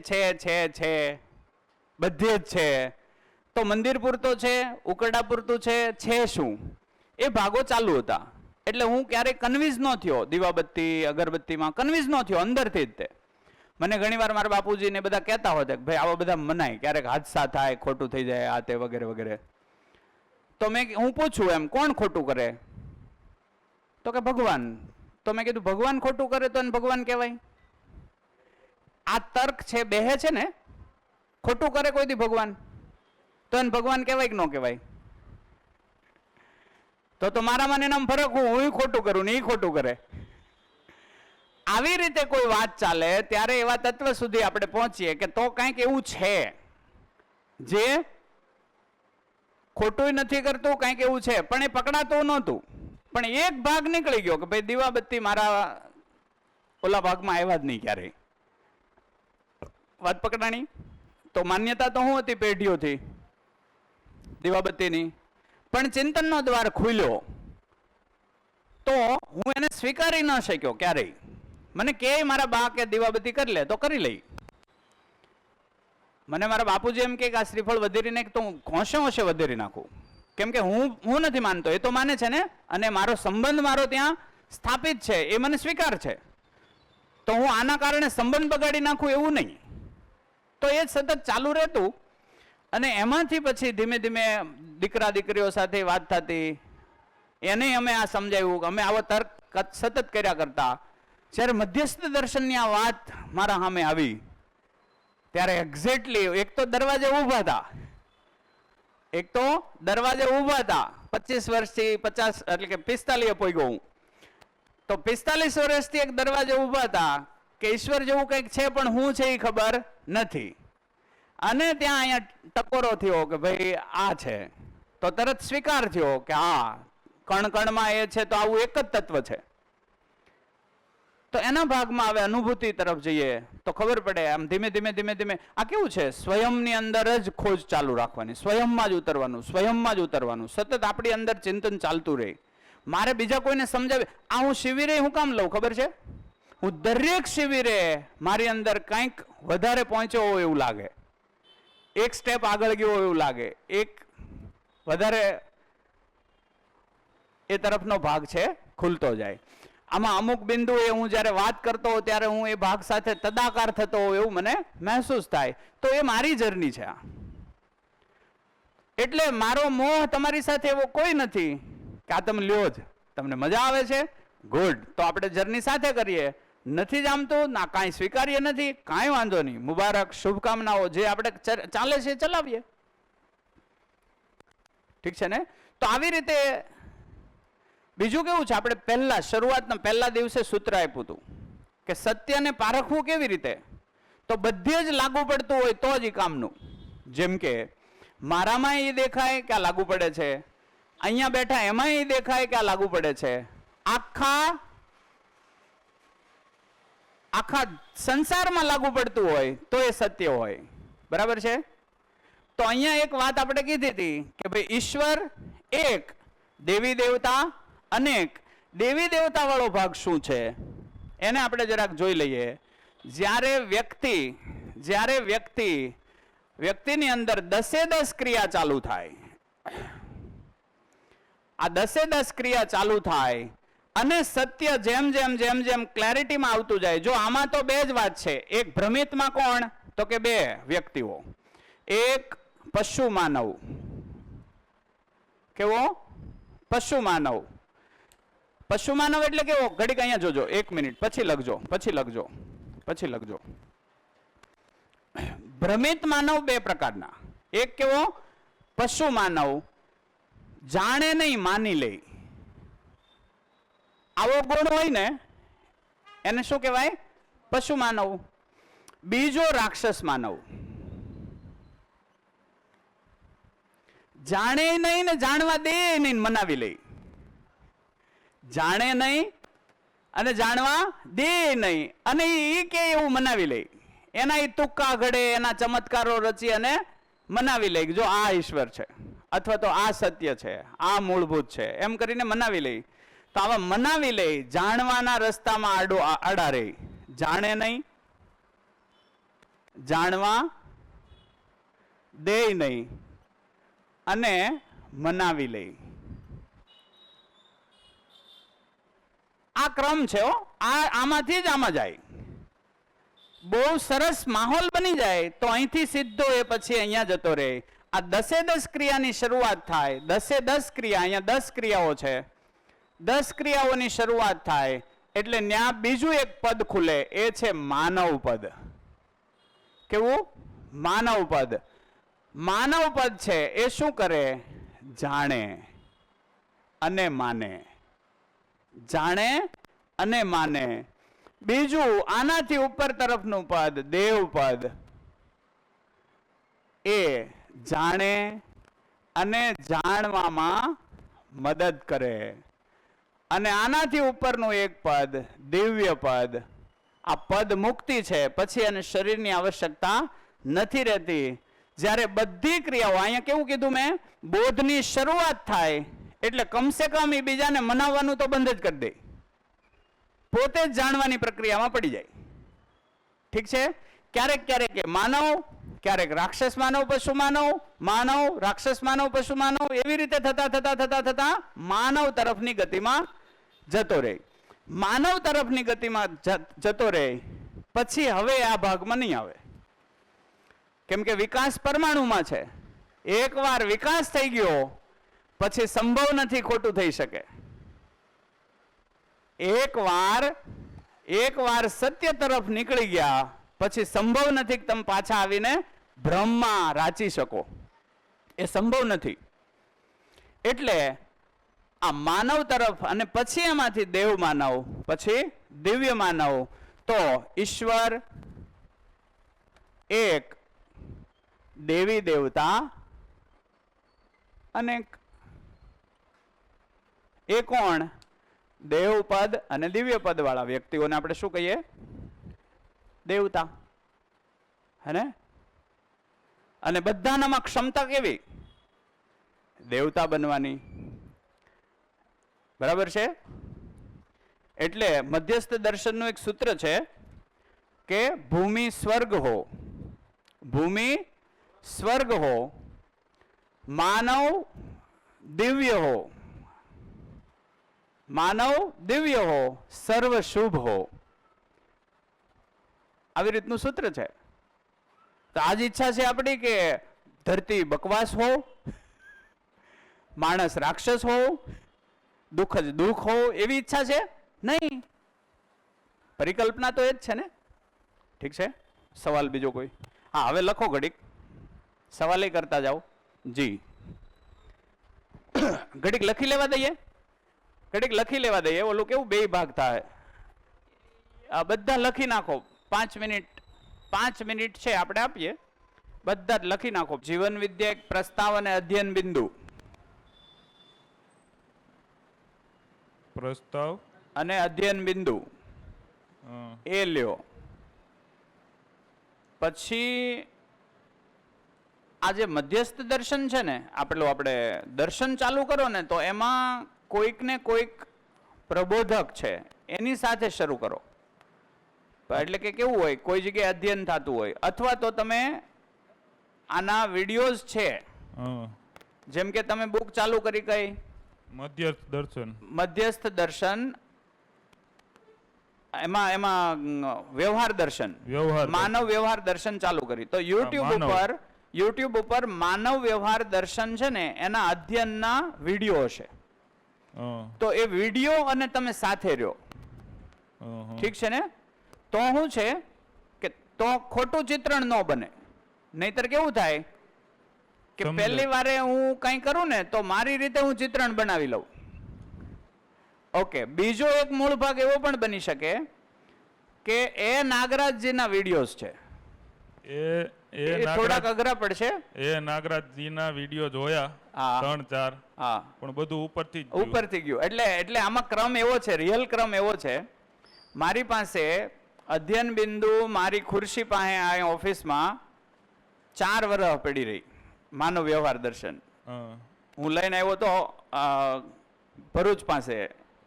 બધે જ છે. તો મંદિર પૂરતો છે, ઉકરડા પૂરતું છે શું? એ ભાગો ચાલુ હતા. એટલે હું ક્યારેય કન્વિન્સ ન થયો દીવાબત્તી અગરબત્તીમાં, કન્વિન્સ ન થયો અંદરથી જ તે. મને ઘણીવાર મારા બાપુજી ને બધા કહેતા હોય કે ભાઈ આવા બધા મનાય, ક્યારેક હાદસા થાય, ખોટું થઈ જાય, આ તે વગેરે વગેરે. તો હું પૂછું એમ, કોણ ખોટું કરે? તો કે ભગવાન. તો મેં કીધું ભગવાન ખોટું કરે તો એને ભગવાન કહેવાય? આ તર્ક છે, બેહે છે ને. ખોટું કરે કોઈ દી ભગવાન તો એને ભગવાન કહેવાય કે ન કહેવાય? તો મારામાં એનામાં ફરક, હું ખોટું કરું ને એ ખોટું કરે. આવી રીતે કોઈ વાત ચાલે ત્યારે એવા તત્વ સુધી આપણે પહોંચીએ કે તો કંઈક એવું છે જે ખોટું નથી કરતું, કંઈક એવું છે પણ એ પકડાતું નહોતું. પણ એક ભાગ નીકળી ગયો કે ભાઈ દીવાબત્તી મારા ઓલા ભાગમાં આવ્યા જ નહીં ક્યારેય. વાત પકડાણી. તો માન્યતા તો શું હતી પેઢીઓથી દીવાબત્તીની, પણ ચિંતનનો દ્વાર ખુલ્યો તો હું એને સ્વીકારી ન શક્યો ક્યારેય. મને કે મારા બા કે દીવાબત્તી કરી લે તો કરી લઈ. મને મારા બાપુજી એમ કે આ શ્રીફળ વધેરીને તો હું હોશે વધેરી નાખું, કેમ કે હું નથી માનતો, એ તો માને છે ને, અને મારો સંબંધ મારો ત્યાં સ્થાપિત છે, એ મને સ્વીકાર છે. તો હું આના કારણે સંબંધ બગાડી નાખું એવું નહીં. તો એ સતત ચાલુ રહેતું. અને એમાંથી પછી ધીમે ધીમે દીકરા દીકરીઓ સાથે વાત થતી, એને અમે આ સમજાવ્યું, અમે આવો તર્ક સતત કર્યા કરતા. જ્યારે મધ્યસ્થ દર્શનની આ વાત મારા સામે આવી ત્યારે એક્ઝેક્ટલી એક તો દરવાજે ઊભા હતા, 25 વર્ષથી 50 એટલે કે 45 પોઈ ગયો હું. તો 45 વર્ષથી એક દરવાજે ઊભા હતા કે ઈશ્વર જેવું કંઈક છે પણ હું છે એ ખબર નથી. અને ત્યાં અહીંયા ટકોરો થયો કે ભાઈ આ છે, તો તરત સ્વીકાર થયો કે હા કણ કણમાં એ છે, તો આવું એક જ તત્વ છે. તો એના ભાગમાં હવે અનુભૂતિ તરફ જઈએ તો ખબર પડે. આમ ધીમે ધીમે ધીમે ધીમે આ કેવું છે, સ્વયંની અંદર જ ખોજ ચાલુ રાખવાની, સ્વયંમાં જ ઉતરવાનું, સતત આપણી અંદર ચિંતન ચાલતું રહે. મારે બીજા કોઈને સમજાવે, આ હું શિબિરે હું કામ લઉં ખબર છે? હું દરેક શિબિરે મારી અંદર કંઈક વધારે પહોંચ્યો હોય એવું લાગે, એક સ્ટેપ આગળ ગયો એવું લાગે, એક વધારે એ તરફનો ભાગ છે ખુલતો જાય. આમાં અમુક બિંદુએ હું જ્યારે વાત કરતો હોઉં ત્યારે હું એ ભાગ સાથે તદાકાર થતો હોઉં એવું મને મહેસૂસ થાય. તો એ મારી જર્ની છે. એટલે મારો મોહ તમારી સાથે એવો કોઈ નથી કે આ તમે લ્યો જ, તમને મજા આવે છે, ગુડ, તો આપણે જર્ની સાથે કરીએ. નથી જામતું ના કાંઈ સ્વીકાર્ય નથી, કાંઈ વાંધો નહીં, મુબારક, શુભકામનાઓ, જે આપણે ચાલે છે ચલાવીએ. ઠીક છે ને? તો આવી રીતે બીજું કેવું છે, આપણે શરૂઆતના પહેલા દિવસે સૂત્ર આપ્યું હતું કે સત્યને પારખવું કેવી રીતે, તો બધે જ લાગુ પડતું હોય તો જ કામનું. જેમ કે મારામાં એ દેખાય કે આ લાગુ પડે છે, અહીંયા બેઠા એમાં એ દેખાય કે આ લાગુ પડે છે, આખા સંસારમાં લાગુ પડતું હોય તો એ સત્ય હોય. બરાબર છે? તો અહીંયા એક વાત આપણે કીધી હતી કે ભાઈ ઈશ્વર એક, દેવી દેવતા અનેક. દેવી દેવતા વાળો ભાગ શું છે એને આપણે જરાક જોઈ લઈએ. જ્યારે વ્યક્તિની અંદર 10 ક્રિયા ચાલુ થાય, આ 10 ક્રિયા ચાલુ થાય અને સત્ય જેમ જેમ ક્લેરિટીમાં આવતું જાય. જો આમાં તો બે જ વાત છે, એક ભ્રમિતમાં કોણ, તો કે બે વ્યક્તિઓ, એક પશુ માનવ. કેવો? પશુ માનવ. પશુ માનવ એટલે કેવો? ઘડીક અહીંયા જોજો, 1 મિનિટ, પછી લખજો. ભ્રમિત માનવ બે પ્રકારના. એક કેવો? પશુ માનવ, જાણે નહીં માની લે. આવો ગુણ હોય ને એને શું કહેવાય? પશુ માનવ. બીજો રાક્ષસ માનવ, જાણે નહીં ને જાણવા દે નહીં, મનાવી લે. જાણે નહીં અને જાણવા દે નહીં, અને એ કે એવું મનાવી લે. એના એ તુક્કા ઘડે, એના ચમત્કારો રચી અને મનાવી લઈ જો આ ઈશ્વર છે અથવા તો આ સત્ય છે, આ મૂળભૂત છે, એમ કરીને મનાવી લઈ. તો આવા મનાવી લઈ, જાણવાના રસ્તામાં આડા રહી, જાણે નહીં, જાણવા દે નહીં અને મનાવી લઈ. આ ક્રમ છે. આમાંથી જ આમાં જાય. બહુ સરસ માહોલ બની જાય તો અહીંથી સીધો એ પછી અહીંયા જતો રહે. આ 10 ક્રિયાની શરૂઆત થાય. 10 ક્રિયા, અહીંયા 10 ક્રિયાઓ છે. 10 ક્રિયાઓની શરૂઆત થાય એટલે ત્યાં બીજું એક પદ ખુલે, એ છે માનવ પદ. કેવું? માનવ પદ. માનવ પદ છે એ શું કરે? જાણે અને માને. જાણે અને માને. બીજું આનાથી ઉપર તરફનું પદ, દેવ પદ, એ જાણે અને જાણવામાં મદદ કરે. અને આનાથી ઉપરનું એક પદ, દિવ્ય પદ, આ પદ મુક્તિ છે. પછી એને શરીરની આવશ્યકતા નથી રહેતી. જ્યારે બધી ક્રિયાઓ, અહીંયા કેવું કીધું મેં, બોધની શરૂઆત થાય એટલે કમસે કમ એ બીજાને મનાવવાનું તો બંધ જ કરી દે, પોતે જ જાણવાની પ્રક્રિયામાં પડી જાય. ઠીક છે? ક્યારેક ક્યારેક માનવ, ક્યારેક રાક્ષસ માનવ, પશુ માનવ, માનવ રાક્ષસ માનવ, પશુ માનવ, એવી રીતે થતા માનવ તરફની ગતિમાં જતો રહે. માનવ તરફની ગતિમાં જતો રહે પછી હવે આ ભાગમાં નહીં આવે, કેમ કે વિકાસ પરમાણુમાં છે. એકવાર વિકાસ થઈ ગયો પછી સંભવ નથી ખોટું થઈ શકે. એકવાર સત્ય તરફ નીકળી ગયા પછી સંભવ નથી કે તમે પાછા આવીને ભ્રમમાં રાચી શકો. એ સંભવ નથી. એટલે આ માનવ તરફ અને પછી એમાંથી દેવ માનવ, પછી દિવ્ય માનવ. તો ઈશ્વર એક, દેવી દેવતા અનેક. એ કોણ? દેવ પદ અને દિવ્ય પદ વાળા વ્યક્તિઓને આપણે શું કહીએ? દેવતા. હે ને? અને બધાનામાં ક્ષમતા કેવી? દેવતા બનવાની. બરાબર છે? એટલે મધ્યસ્થ દર્શનનું એક સૂત્ર છે કે ભૂમિ સ્વર્ગ હો, ભૂમિ સ્વર્ગ હો, માનવ દિવ્ય હો, માનવ દિવ્ય હો, સર્વ શુભ હો. આવી રીતનું સૂત્ર છે. તો આજ ઈચ્છા છે આપણી કે ધરતી બકવાસ હો, માણસ રાક્ષસ હો, દુઃખ જ દુઃખ હો, એવી ઈચ્છા છે નહીં. પરિકલ્પના તો એ જ છે ને. ઠીક છે? સવાલ બીજો કોઈ? હા, હવે લખો ઘડીક, સવાલ કરતા જાઓ. જી, ઘડીક લખી લેવા દઈએ, ઘડીક લખી લેવા દઈએ. ઓલું કેવું બે ભાગ થાય. આ બધા લખી નાખો. 5 મિનિટ છે આપણે આપીએ. બધા જ લખી નાખો. જીવન વિદ્યા એક પ્રસ્તાવ અને અધ્યયન બિંદુ. પ્રસ્તાવ અને અધ્યયન બિંદુ એ લ્યો. પછી આ જે મધ્યસ્થ દર્શન છે ને, આપણે દર્શન ચાલુ કરો ને તો એમાં કોઈક ને કોઈક પ્રબોધક છે એની સાથે શરૂ કરો. એટલે કે કેવું હોય, કોઈ જગ્યાએ અધ્યયન થતું હોય, અથવા તો તમે આના વિડીયોઝ છે, જેમ કે તમે બુક ચાલુ કરી કઈ મધ્યસ્થ દર્શન, એમાં વ્યવહાર દર્શન, માનવ વ્યવહાર દર્શન ચાલુ કરી. તો યુટ્યુબ ઉપર માનવ વ્યવહાર દર્શન છે ને એના અધ્યયનના વિડીયો હશે. તો એ વિડીયો અને તમે સાથે રહ્યો. ઠીક છે ને? તો શું છે કે તો ખોટું ચિત્રણ ન બને. નહીતર કેવું થાય કે પહેલી વારે હું કંઈ કરું ને તો મારી રીતે હું ચિત્રણ બનાવી લઉં. ઓકે, બીજો એક મૂળ ભાગ એવો પણ બની શકે કે એ નાગરાજજીના વિડીયોઝ છે, એ થોડાક અઘરા પડશે. એ નાગરાજજીના વિડીયો જોયા 3-4, હા, પણ બધું ઉપરથી ગયું. એટલે આમાં ક્રમ એવો છે, રિયલ ક્રમ એવો છે. મારી પાસે અધ્યયન બિંદુ મારી ખુરશી પાસે આ ઓફિસમાં 4 વર્ષ પડી રહી. માનવ વ્યવહાર દર્શન હા. હું લઈને આવ્યો તો ભરૂચ પાસે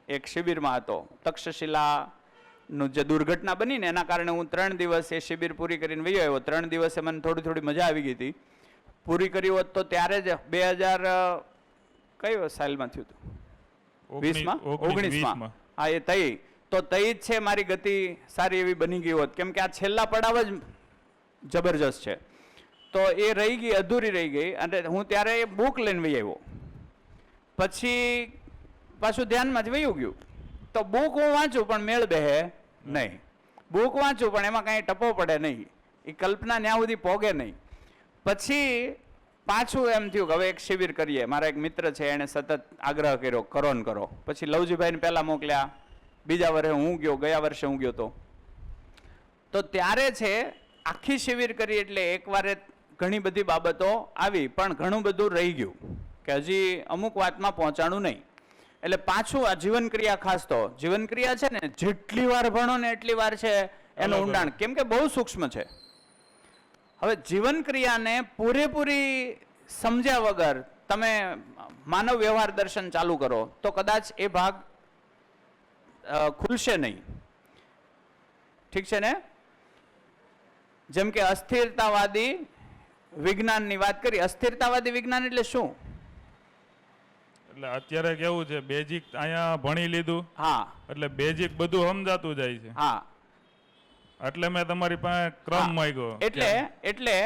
એક શિબિરમાં હતો. તક્ષશિલાનું જે દુર્ઘટના બની ને એના કારણે હું 3 દિવસ એ શિબિર પૂરી કરીને વયો આવ્યો. 3 દિવસે મને થોડી મજા આવી ગઈ હતી. પૂરી કરી હોત તો ત્યારે જ 2000 કઈ સાલમાં થયું હતું? 19માં. હા, એ તઈ તો તઈ જ છે મારી ગતિ સારી એવી બની ગઈ હોત, કેમ કે આ છેલ્લા પડાવ જ જબરજસ્ત છે. તો એ રહી ગઈ, અધૂરી રહી ગઈ. અને હું ત્યારે એ બુક લઈને વહી આવ્યો. પછી પાછું ધ્યાનમાંથી વયું ગયું. તો બુક હું વાંચું પણ મેળ બેહે નહીં. બુક વાંચું પણ એમાં કાંઈ ટપો પડે નહીં. એ કલ્પના ત્યાં સુધી પોગે નહીં. પછી પાછું એમ થયું કે હવે એક શિબિર કરીએ. મારા એક મિત્ર છે, એણે સતત આગ્રહ કર્યો કરો ને કરો. પછી લવજીભાઈને પહેલાં મોકલ્યા, બીજા વર્ષે હું ગયો, ગયા વર્ષે હું ગયો તો ત્યારે છે આખી શિબિર કરી એટલે એકવારે ઘણી બધી બાબતો આવી, પણ ઘણું બધું રહી ગયું કે હજી અમુક વાતમાં પહોંચાણું નહીં. એટલે પાછું આ જીવન ક્રિયા, ખાસ તો જીવન ક્રિયા છે ને, જેટલી વાર ભણો ને એટલી વાર છે એનું ઊંડાણ, કેમ કે બહુ સૂક્ષ્મ છે. હવે જીવન ક્રિયાને પૂરેપૂરી સમજ્યા વગર તમે માનવ વ્યવહાર દર્શન ચાલુ કરો તો કદાચ એ ભાગ ખુલશે નહીં. ઠીક છે ને? જેમ કે અસ્થિરતાવાદી વિજ્ઞાનની વાત કરી. અસ્થિરતાવાદી વિજ્ઞાન એટલે શું? એટલે અત્યારે કેવું છે, બેઝિક અહીંયા ભણી લીધું, હા, એટલે બેઝિક બધું સમજાતું જાય છે. હા, એટલે મેં તમારી પાસે ક્રમ માંગ્યો. એટલે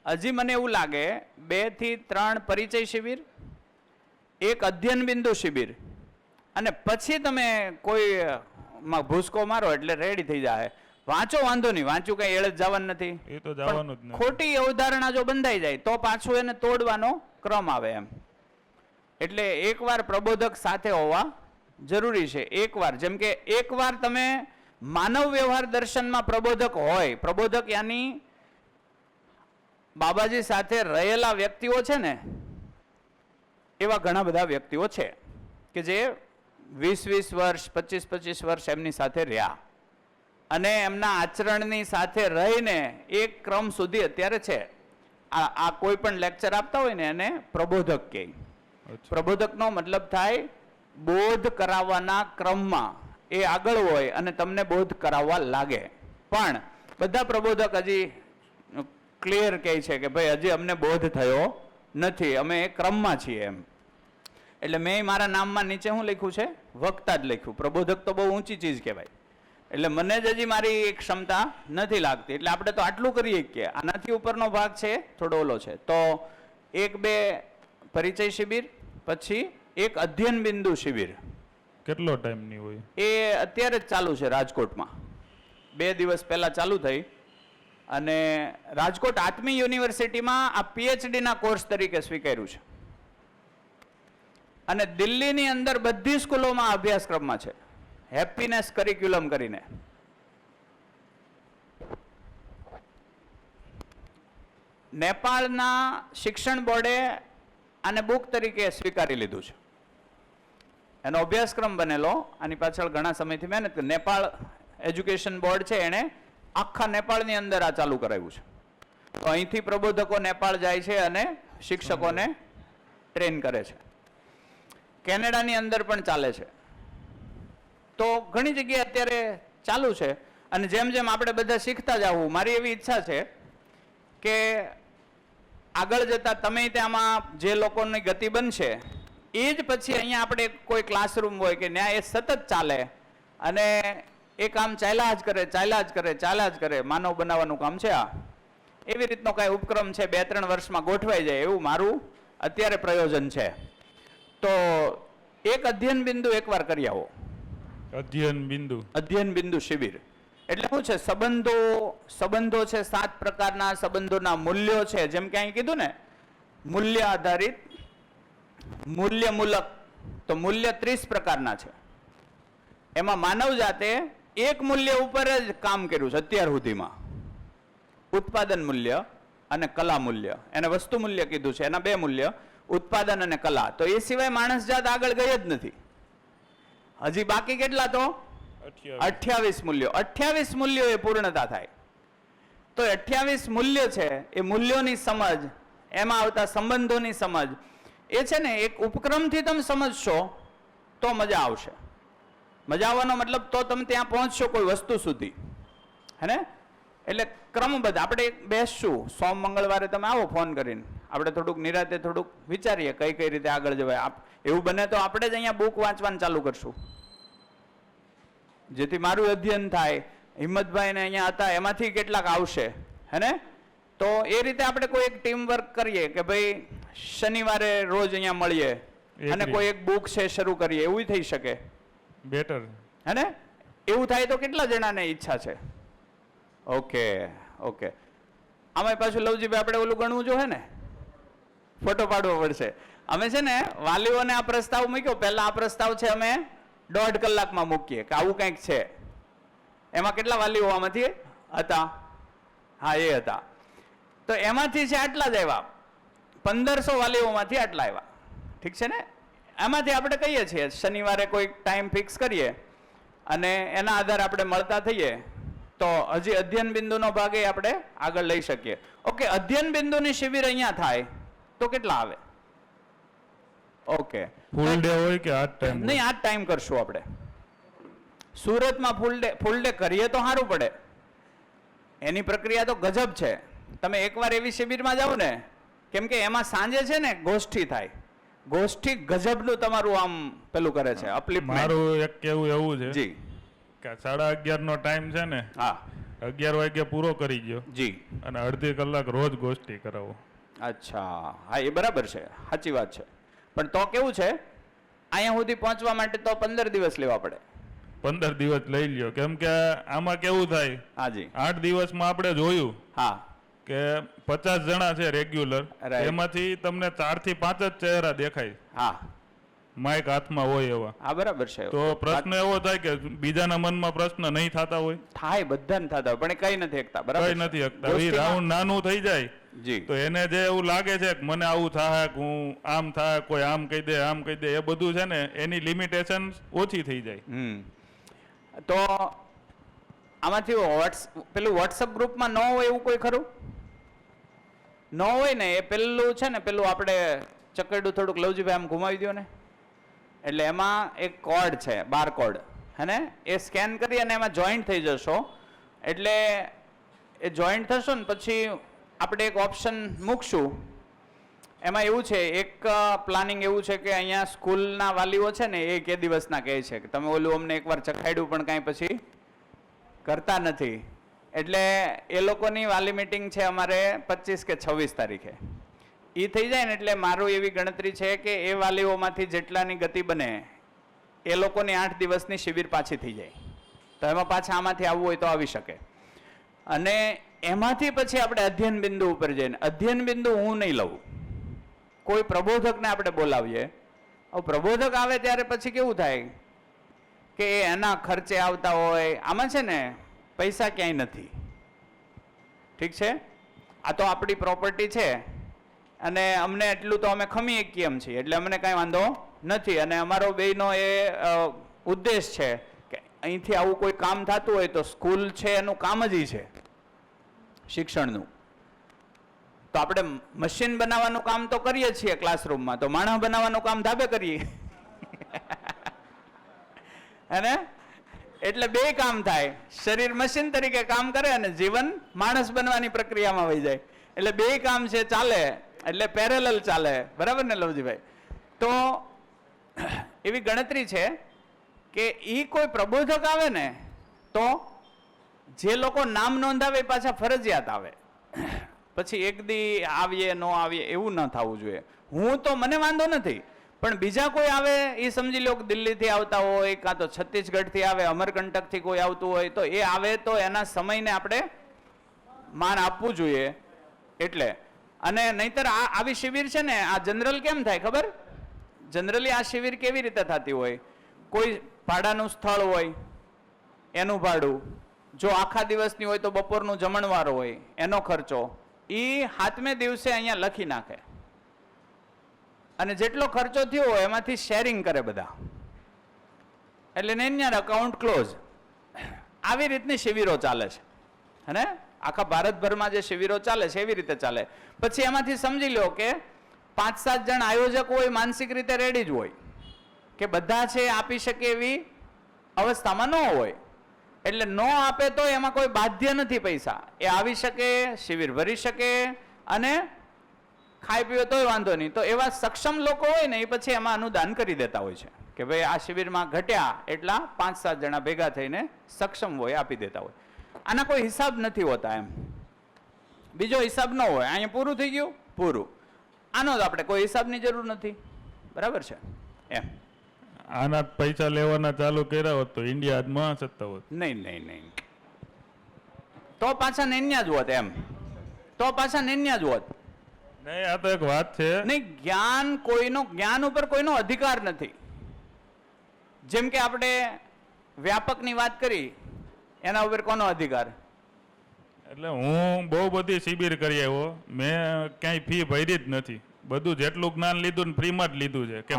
હજી મને એવું લાગે 2 થી 3 પરિચય શિબિર, એક અધ્યયન બિંદુ શિબિર, અને પછી તમે કોઈ ભૂસકો મારો એટલે રેડી થઈ જાય. વાંચો વાંધો નહીં, વાંચ્યું કઈ એળ જ જવાનું નથી. એ તો જવાનું જ નથી. ખોટી અવધારણા જો બંધાઈ જાય તો પાછું એને તોડવાનો ક્રમ આવે એમ. એટલે એકવાર પ્રબોધક સાથે હોવા જરૂરી છે. એકવાર, જેમ કે એકવાર તમે માનવ વ્યવહાર દર્શનમાં પ્રબોધક હોય, પ્રબોધક યાની બાબાજી સાથે રહેલા વ્યક્તિઓ છે ને, એવા ઘણા બધા વ્યક્તિઓ છે કે જે 20 વર્ષ 25 વર્ષ એમની સાથે રહ્યા અને એમના આચરણની સાથે રહીને એક ક્રમ સુધી અત્યારે છે. આ કોઈ પણ લેક્ચર આપતા હોય ને એને પ્રબોધક કહે. પ્રબોધકનો મતલબ થાય બોધ કરાવવાના ક્રમમાં એ આગળ હોય અને તમને બોધ કરાવવા લાગે. પણ બધા પ્રબોધક હજી ક્લિયર કહે છે કે ભાઈ હજી અમને બોધ થયો નથી, અમે એ ક્રમમાં છીએ એમ. એટલે મેં મારા નામમાં નીચે શું લખ્યું છે? વક્તા જ લખ્યું. પ્રબોધક તો બહુ ઊંચી ચીજ કહેવાય. એટલે મને જ હજી મારી ક્ષમતા નથી લાગતી. એટલે આપણે તો આટલું કરીએ કે આનાથી ઉપરનો ભાગ છે થોડો ઓલો છે. તો 1-2 પરિચય શિબિર, પછી એક અધ્યયન બિંદુ શિબિર. કેટલો ટાઈમની હોય? એ અત્યારે જ ચાલુ છે રાજકોટમાં. 2 દિવસ પહેલા ચાલુ થઈ અને રાજકોટ આત્મી યુનિવર્સિટીમાં આ PhD ના કોર્સ તરીકે સ્વીકાર્યું છે. અને દિલ્હીની અંદર બધી સ્કૂલોમાં અભ્યાસક્રમમાં છે, હેપીનેસ કરિક્યુલમ કરીને. નેપાળના શિક્ષણ બોર્ડે આને બુક તરીકે સ્વીકારી લીધું છે. એનો અભ્યાસક્રમ બનેલો, આની પાછળ ઘણા સમયથી મહેનત કરી. નેપાળ એજ્યુકેશન બોર્ડ છે, એણે આખા નેપાળની અંદર આ ચાલુ કરાવ્યું છે. તો અહીંથી પ્રબોધકો નેપાળ જાય છે અને શિક્ષકોને ટ્રેન કરે છે. કેનેડાની અંદર પણ ચાલે છે. તો ઘણી જગ્યાએ અત્યારે ચાલુ છે. અને જેમ જેમ આપણે બધા શીખતા જવું, મારી એવી ઈચ્છા છે કે આગળ જતા તમે ત્યાંમાં જે લોકોની ગતિ બનશે એ જ પછી અહીંયા આપણે કોઈ ક્લાસરૂમ હોય કે ત્યાં એ સતત ચાલે અને એ કામ ચાલ્યા જ કરે. માનવ બનાવવાનું કામ છે આ. એવી રીતનો કાંઈ ઉપક્રમ છે 2-3 વર્ષમાં ગોઠવાઈ જાય એવું મારું અત્યારે પ્રયોજન છે. તો એક અધ્યયન બિંદુ એકવાર કરી આવો. અધ્યયન બિંદુ શિબિર એટલે શું છે? સંબંધો છે, 7 પ્રકારના સંબંધોના મૂલ્યો છે. જેમ કે અહીં કીધું ને, મૂલ્ય આધારિત, મૂલ્ય મૂલક. તો મૂલ્ય 30 પ્રકારના છે. એમાં માનવ જાતે એક મૂલ્ય ઉપર જ કામ કર્યું છે અત્યાર સુધીમાં. ઉત્પાદન મૂલ્ય અને કલા મૂલ્ય. એને વસ્તુ મૂલ્ય કીધું છે, એના 2 મૂલ્ય, ઉત્પાદન અને કલા. તો એ સિવાય માણસ જાત આગળ ગઈ જ નથી. હજી બાકી કેટલા? તો 28 મૂલ્યો. 28 મૂલ્યો એ પૂર્ણતા થાય. તો 28 મૂલ્ય છે, એ મૂલ્યોની સમજ એમાં આવતા સંબંધોની સમજ, એ છે ને એક ઉપક્રમથી તમે સમજશો તો મજા આવશે. મજા આવવાનો મતલબ તો તમે ત્યાં પહોંચશો કોઈ વસ્તુ સુધી, હે ને? એટલે ક્રમબદ્ધ આપણે બેસશું, સોમ મંગળવારે તમે આવો ફોન કરીને, આપણે થોડુંક નિરાતે થોડુંક વિચારીએ કઈ કઈ રીતે આગળ જવાય. એવું બને તો આપણે જ અહીંયા બુક વાંચવાનું ચાલુ કરશું, જેથી મારું અધ્યયન થાય. હિંમતભાઈ ને અહીંયા હતા એમાંથી કેટલાક આવશે, હે ને? તો એ રીતે આપણે કોઈ એક ટીમ વર્ક કરીએ કે ભાઈ શનિવારે રોજ અહીંયા મળીએ અને કોઈ એક બુક છે શરૂ કરીએ, એવું થઈ શકે. બેટર, હે ને? એવું થાય તો કેટલા જણાને ઈચ્છા છે? Okay okay. આમાં પાછું લવજીભાઈ આપણે ઓલું ગણવું જોઈએ ને, ફોટો પાડવો પડશે. અમે છે ને વાલીઓને આ પ્રસ્તાવ મૂક્યો, પહેલા આ પ્રસ્તાવ છે અમે 1.5 કલાકમાં મૂકીએ કે આવું કંઈક છે. એમાં કેટલા વાલીઓ આમાંથી હતા? હા, એ હતા. તો એમાંથી છે આટલા જ આવ્યા, 1500 વાલીઓમાંથી આટલા આવ્યા. ઠીક છે ને? એમાંથી આપણે કહીએ છીએ શનિવારે કોઈ ટાઈમ ફિક્સ કરીએ અને એના આધારે આપણે મળતા થઈએ તો હજી અધ્યયન બિંદુનો ભાગ એ આપણે આગળ લઈ શકીએ. ઓકે, અધ્યયન બિંદુની શિબિર અહીંયા થાય તો કેટલા આવે? ઓકે, ફૂલ ડે હોય કે આ ટાઈમ? નહીં, આ ટાઈમ કરશું આપણે. સુરતમાં ફૂલ ડે કરીએ તો સારું પડે. એની પ્રક્રિયા તો ગજબ છે. તમે એકવાર એવી શિબિરમાં જાઓ ને, કેમ કે એમાં સાંજે છે ને ગોષ્ઠી થાય. ગોષ્ઠી ગજબનું તમારું આમ પેલું કરે છે, અપલિફ્ટમેન્ટ. મારું એક કેવું એવું છે જી કે 11:30 નો ટાઈમ છે ને, હા 11 વાગે પૂરો કરી ગયો જી, અને અડધી કલાક રોજ ગોષ્ઠી કરાવો. અચ્છા, હા એ બરાબર છે, સાચી વાત છે. પણ તો કેવું છે, અહીંયા સુધી પહોંચવા માટે તો 15 દિવસ લેવા પડે. 15 દિવસ લઈ લ્યો, કેમ કે આમાં કેવું થાય, હાજી 8 દિવસમાં આપણે જોયું હા કે 50 જણા છે રેગ્યુલર, Right. એમાંથી તમને 4 થી 5 જ ચહેરા દેખાય, હા માઇક હાથમાં હોય એવા. હા બરાબર છે. તો પ્રશ્ન એવો થાય કે બીજાના મનમાં પ્રશ્ન નહીં થતા હોય, થાય બધાને થતા હોય, પણ એ કઈ નથી શકતા. બરાબર કઈ છે. નથી શકતા. એ ગોષ્ઠીમાં- રાઉન્ડ નાનું થઈ જાય જી તો એને જે એવું લાગે છે કે મને આવું થાય, કે હું આમ થાય, કોઈ આમ કહી દે આમ કહી દે, એ બધું છે ને એની લિમિટેશન ઓછી થઈ જાય. તો આમાંથી પેલું વોટ્સઅપ ગ્રુપમાં ન હોય એવું કોઈ ખરું? ન હોય ને, એ પેલું છે ને, પેલું આપણે ચકરડું થોડુંક લવજીભાઈ આમ ઘુમાવી દો ને, એટલે એમાં એક કોડ છે, બાર કોડ, હે ને? એ સ્કેન કરી અને એમાં જોઈન્ટ થઈ જશો. એટલે એ જોઈન્ટ થશો ને પછી આપણે એક ઓપ્શન મૂકશું. એમાં એવું છે, એક પ્લાનિંગ એવું છે કે અહીંયા સ્કૂલના વાલીઓ છે ને એ કે દિવસના કહે છે કે તમે ઓલું અમને એકવાર ચખાડ્યું પણ કાંઈ પછી કરતા નથી. એટલે એ લોકોની વાલી મીટિંગ છે અમારે 25 કે 26 તારીખે. એ થઈ જાય ને એટલે મારું એવી ગણતરી છે કે એ વાલીઓમાંથી જેટલાની ગતિ બને એ લોકોની 8 દિવસની શિબિર પાછી થઈ જાય. તો એમાં પાછા આમાંથી આવવું હોય તો આવી શકે. અને એમાંથી પછી આપણે અધ્યયન બિંદુ ઉપર જઈને, અધ્યયન બિંદુ હું નહીં લઉં, કોઈ પ્રબોધકને આપણે બોલાવીએ. હવે પ્રબોધક આવે ત્યારે પછી કેવું થાય કે એના ખર્ચે આવતા હોય. આમાં છે ને પૈસા ક્યાંય નથી. ઠીક છે, આ તો આપણી પ્રોપર્ટી છે અને અમને એટલું તો અમે ખમી શકીએ એમ છીએ, એટલે અમને કાંઈ વાંધો નથી. અને અમારો બેયનો એ ઉદ્દેશ છે કે અહીંથી આવું કોઈ કામ થતું હોય તો સ્કૂલ છે એનું કામ જ ઈ છે શિક્ષણનું. તો આપણે મશીન બનાવવાનું કામ તો કરીએ છીએ ક્લાસરૂમમાં, તો માણસ બનાવવાનું કામ ધાબે કરીએ અને એટલે બે કામ થાય. શરીર મશીન તરીકે કામ કરે અને જીવન માણસ બનવાની પ્રક્રિયામાં વહી જાય. એટલે બે કામ છે ચાલે, એટલે પેરેલલ ચાલે. બરાબર ને લવજીભાઈ? તો એવી ગણતરી છે કે ઈ કોઈ પ્રબોધક આવે ને તો જે લોકો નામ નોંધાવે પાછા ફરજિયાત આવે. પછી એક દી આવીએ ન આવીએ એવું ન થવું જોઈએ. હું તો મને વાંધો નથી, પણ બીજા કોઈ આવે એ સમજી લો કે દિલ્હીથી આવતા હોય, કાં તો છત્તીસગઢથી આવે, અમરકંટકથી કોઈ આવતું હોય, તો એ આવે તો એના સમયને આપણે માન આપવું જોઈએ. એટલે અને નહીતર આવી શિબિર છે ને, આ જનરલ કેમ થાય ખબર? જનરલી આ શિબિર કેવી રીતે થતી હોય, કોઈ ભાડાનું સ્થળ હોય એનું ભાડું, જો આખા દિવસની હોય તો બપોરનું જમણવાર હોય એનો ખર્ચો, એ 7મે દિવસે અહીંયા લખી નાખે અને જેટલો ખર્ચો થયો હોય એમાંથી શેરિંગ કરે બધા, એટલે એની અકાઉન્ટ ક્લોઝ. આવી રીતની શિબિરો ચાલે છે, હે ને? આખા ભારતભરમાં જે શિબિરો ચાલે છે એવી રીતે ચાલે. પછી એમાંથી સમજી લો કે 5-7 જણ આયોજક હોય, માનસિક રીતે રેડી જ હોય કે બધા છે આપી શકે એવી અવસ્થામાં ન હોય. એટલે ન આપે તો એમાં કોઈ બાધ્ય નથી પૈસા. એ આવી શકે, શિબિર ભરી શકે અને ખાઈ પીવે તોય વાંધો નહીં. તો એવા સક્ષમ લોકો હોય ને એ પછી એમાં અનુદાન કરી દેતા હોય છે કે ભાઈ આ શિબિરમાં ઘટ્યા એટલા 5-7 જણા ભેગા થઈને સક્ષમ હોય આપી દેતા હોય. આના કોઈ હિસાબ નથી હોતા એમ. બીજો હિસાબ ન હોય. અહીંયા પૂરું થઈ ગયું, પૂરું. આનો જ આપણે કોઈ હિસાબની જરૂર નથી. બરાબર છે એમ. આના પૈસા લેવાના ચાલુ કર્યા હોત તો ઇન્ડિયા આજ મહાસત્તા હોત. નહીં નહીં નહીં, તો પાછા નેન્યા જ હોત એમ. તો પાછા નેન્યા જ હોત. નહીં, આ તો એક વાત છે. નહીં, જ્ઞાન ઉપર કોઈનો અધિકાર નથી. જેમ કે આપણે વ્યાપકની વાત કરી, એના ઉપર કોનો અધિકાર? એટલે હું બહુ બધી શિબિર કરી આવ્યો, મેં ક્યાંય ફી ભરી જ નથી. બધું જેટલું જ્ઞાન લીધું ને ફ્રીમાં જ લીધું છે કે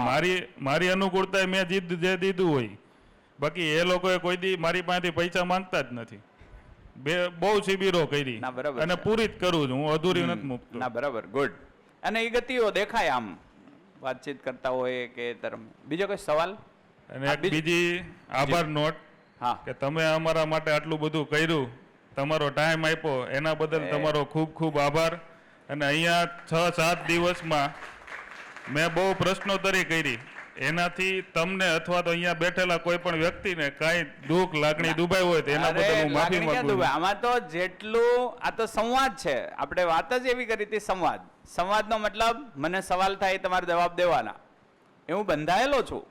મારી અનુકૂળતાએ મેં જે દીધું હોય. બાકી એ લોકોએ કોઈ દી મારી પાસેથી પૈસા માંગતા જ નથી. બહુ શિબિરો કરી અને પૂરી જ કરું છું, હું અધૂરી નથી મૂકતો. ના, બરાબર, ગુડ. અને એ ગતિઓ દેખાય આમ વાતચીત કરતા હોય કે તરફ. બીજો કોઈ સવાલ? અને એક બીજી આભાર નોટ કે તમે અમારા માટે આટલું બધું કર્યું, તમારો ટાઈમ આપ્યો, એના બદલ તમારો ખૂબ ખૂબ આભાર. અને અહીંયા 6-7 દિવસમાં મેં બહુ પ્રશ્નોત્તરી કરી, એનાથી તમને અથવા તો અહીંયા બેઠેલા કોઈ પણ વ્યક્તિને કાંઈ દુઃખ લાગણી દુભાઈ હોય તો એના બદલ હું માફી માંગુ છું. આમાં તો જેટલું આ તો સંવાદ છે. આપણે વાત જ એવી કરી હતી, સંવાદ. સંવાદનો મતલબ મને સવાલ થાય તમારે જવાબ દેવાના, એ હું બંધાયેલો છું.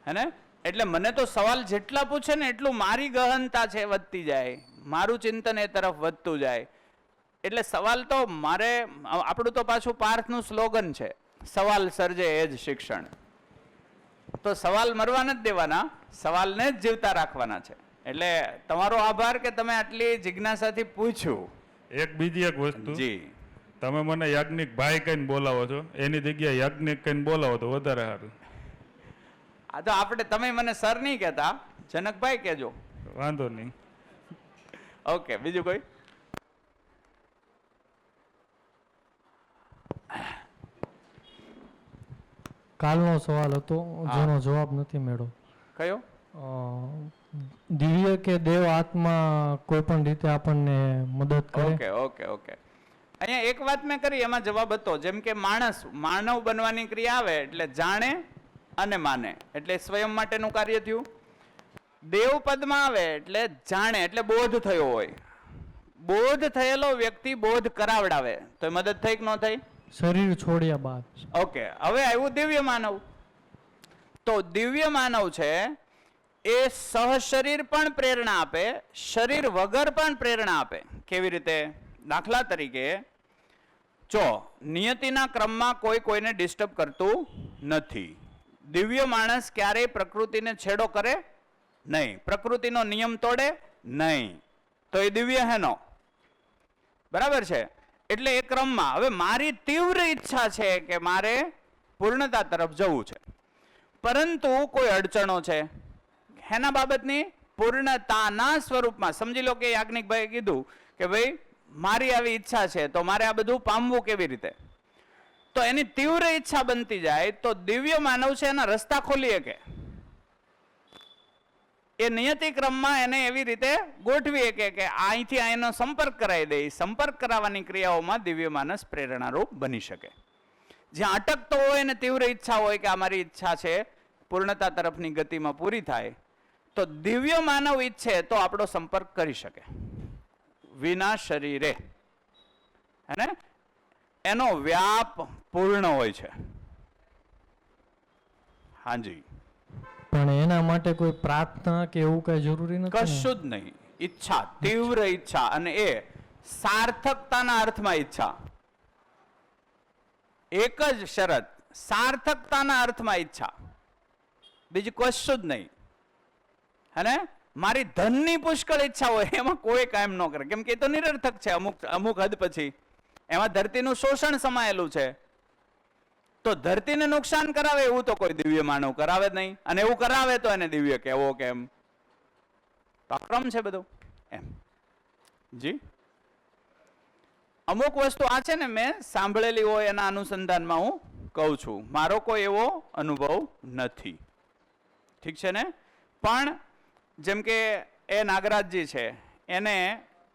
હે ને? એટલે મને તો સવાલ જેટલા પૂછે ને એટલું મારી ગહનતા છે વધતી જાય, મારું ચિંતન એ તરફ વધતું જાય. એટલે સવાલ તો મારે, આપણું તો પાછું પાર્થનું સ્લોગન છે, સવાલ સર્જે એ જ શિક્ષણ. તો સવાલ મરવા નથી દેવાના, સવાલને જ જીવતા રાખવાના છે. એટલે તમારો આભાર કે તમે આટલી જિજ્ઞાસાથી પૂછ્યું. બીજી એક વસ્તુ, જી, તમે મને યાજ્ઞિક ભાઈ કહીને બોલાવો છો, એની જગ્યાએ યાજ્ઞિક કહીને બોલાવો તો વધારે સારું. આ તો આપણે, તમે મને સર નહીં કહેતા, જનકભાઈ કહેજો. વાંધો નહીં. ઓકે, બીજું કોઈ? કાલનો સવાલ હતો જેનો જવાબ નથી મળ્યો. કયો? દિવ્ય કે દેવ આત્મા કોઈ પણ રીતે આપણને મદદ કરે. Okay okay okay. અહીંયા એક વાત મેં કરી, એમાં જવાબ હતો. જેમ કે માનવ બનવાની ક્રિયા આવે એટલે જાણે અને માને, એટલે સ્વયં માટેનું કાર્ય થયું. દેવ પદમાં આવે એટલે જાણે, એટલે બોધ થયો હોય. બોધ થયેલો વ્યક્તિ બોધ કરાવડાવે તો મદદ થઈ કે ન થઈ? શરીર છોડ્યા બાદ. ઓકે, હવે આવ્યું દિવ્ય માનવ. તો દિવ્ય માનવ છે એ સહશરીર પણ પ્રેરણા આપે, શરીર વગર પણ પ્રેરણા આપે. કેવી રીતે? દાખલા તરીકે જો નિયતિના ક્રમમાં કોઈને ડિસ્ટર્બ કરતું નથી. દિવ્ય માણસ ક્યારેય પ્રકૃતિને છેડો કરે નહીં, પ્રકૃતિનો નિયમ તોડે નહીં. તો એ દિવ્ય હેનો. બરાબર છે? એટલે એ ક્રમમાં હવે મારી તીવ્ર ઈચ્છા છે કે મારે પૂર્ણતા તરફ જવું છે, પરંતુ કોઈ અડચણો છે હેના બાબતની, પૂર્ણતાના સ્વરૂપમાં. સમજી લો કે યાજ્ઞિકભાઈએ કીધું કે ભાઈ મારી આવી ઈચ્છા છે, તો મારે આ બધું પામવું કેવી રીતે? તો એની તીવ્ર ઈચ્છા બનતી જાય તો દિવ્ય માનવ છે એના રસ્તા ખોલી શકે. એ નિયતિ ક્રમમાં એને એવી રીતે ગોઠવી કે અહીંથી અહીંનો સંપર્ક કરાવી દે. સંપર્ક કરાવવાની ક્રિયાઓમાં દિવ્ય માનસ પ્રેરણારૂપ બની શકે. જ્યાં અટકતો હોય ને તીવ્ર ઈચ્છા હોય કે આ મારી ઈચ્છા છે પૂર્ણતા તરફની ગતિમાં પૂરી થાય, તો દિવ્ય માનવ ઈચ્છે તો આપણો સંપર્ક કરી શકે વિના શરીરે. હે, એનો વ્યાપ પૂર્ણ હોય છે. હાજી, પણ એના માટે કોઈ પ્રાર્થના કે એવું કઈ જરૂરી નથી? કશું જ નહીં. ઈચ્છા, તીવ્ર ઈચ્છા, અને એ સાર્થકતાના અર્થમાં ઈચ્છા. એક જ શરત, સાર્થકતાના અર્થમાં ઈચ્છા, બીજું કશું જ નહીં. હે, મારી ધનની પુષ્કળ ઈચ્છા હોય એમાં કોઈ કાયમ ન કરે, કેમ કે એ તો નિરર્થક છે. અમુક હદ પછી એમાં ધરતીનું શોષણ સમાયેલું છે. તો ધરતીને નુકસાન કરાવે એવું તો કોઈ દિવ્ય માનવ કરાવે જ નહીં, અને એવું કરાવે તો એને દિવ્ય કહેવો કેમ? તો ક્રમ છે બધું એમ. જી, અમુક વસ્તુ આ છે ને મેં સાંભળેલી હોય એના અનુસંધાનમાં હું કહું છું, મારો કોઈ એવો અનુભવ નથી, ઠીક છે ને. પણ જેમ કે એ નાગરાજજી છે, એને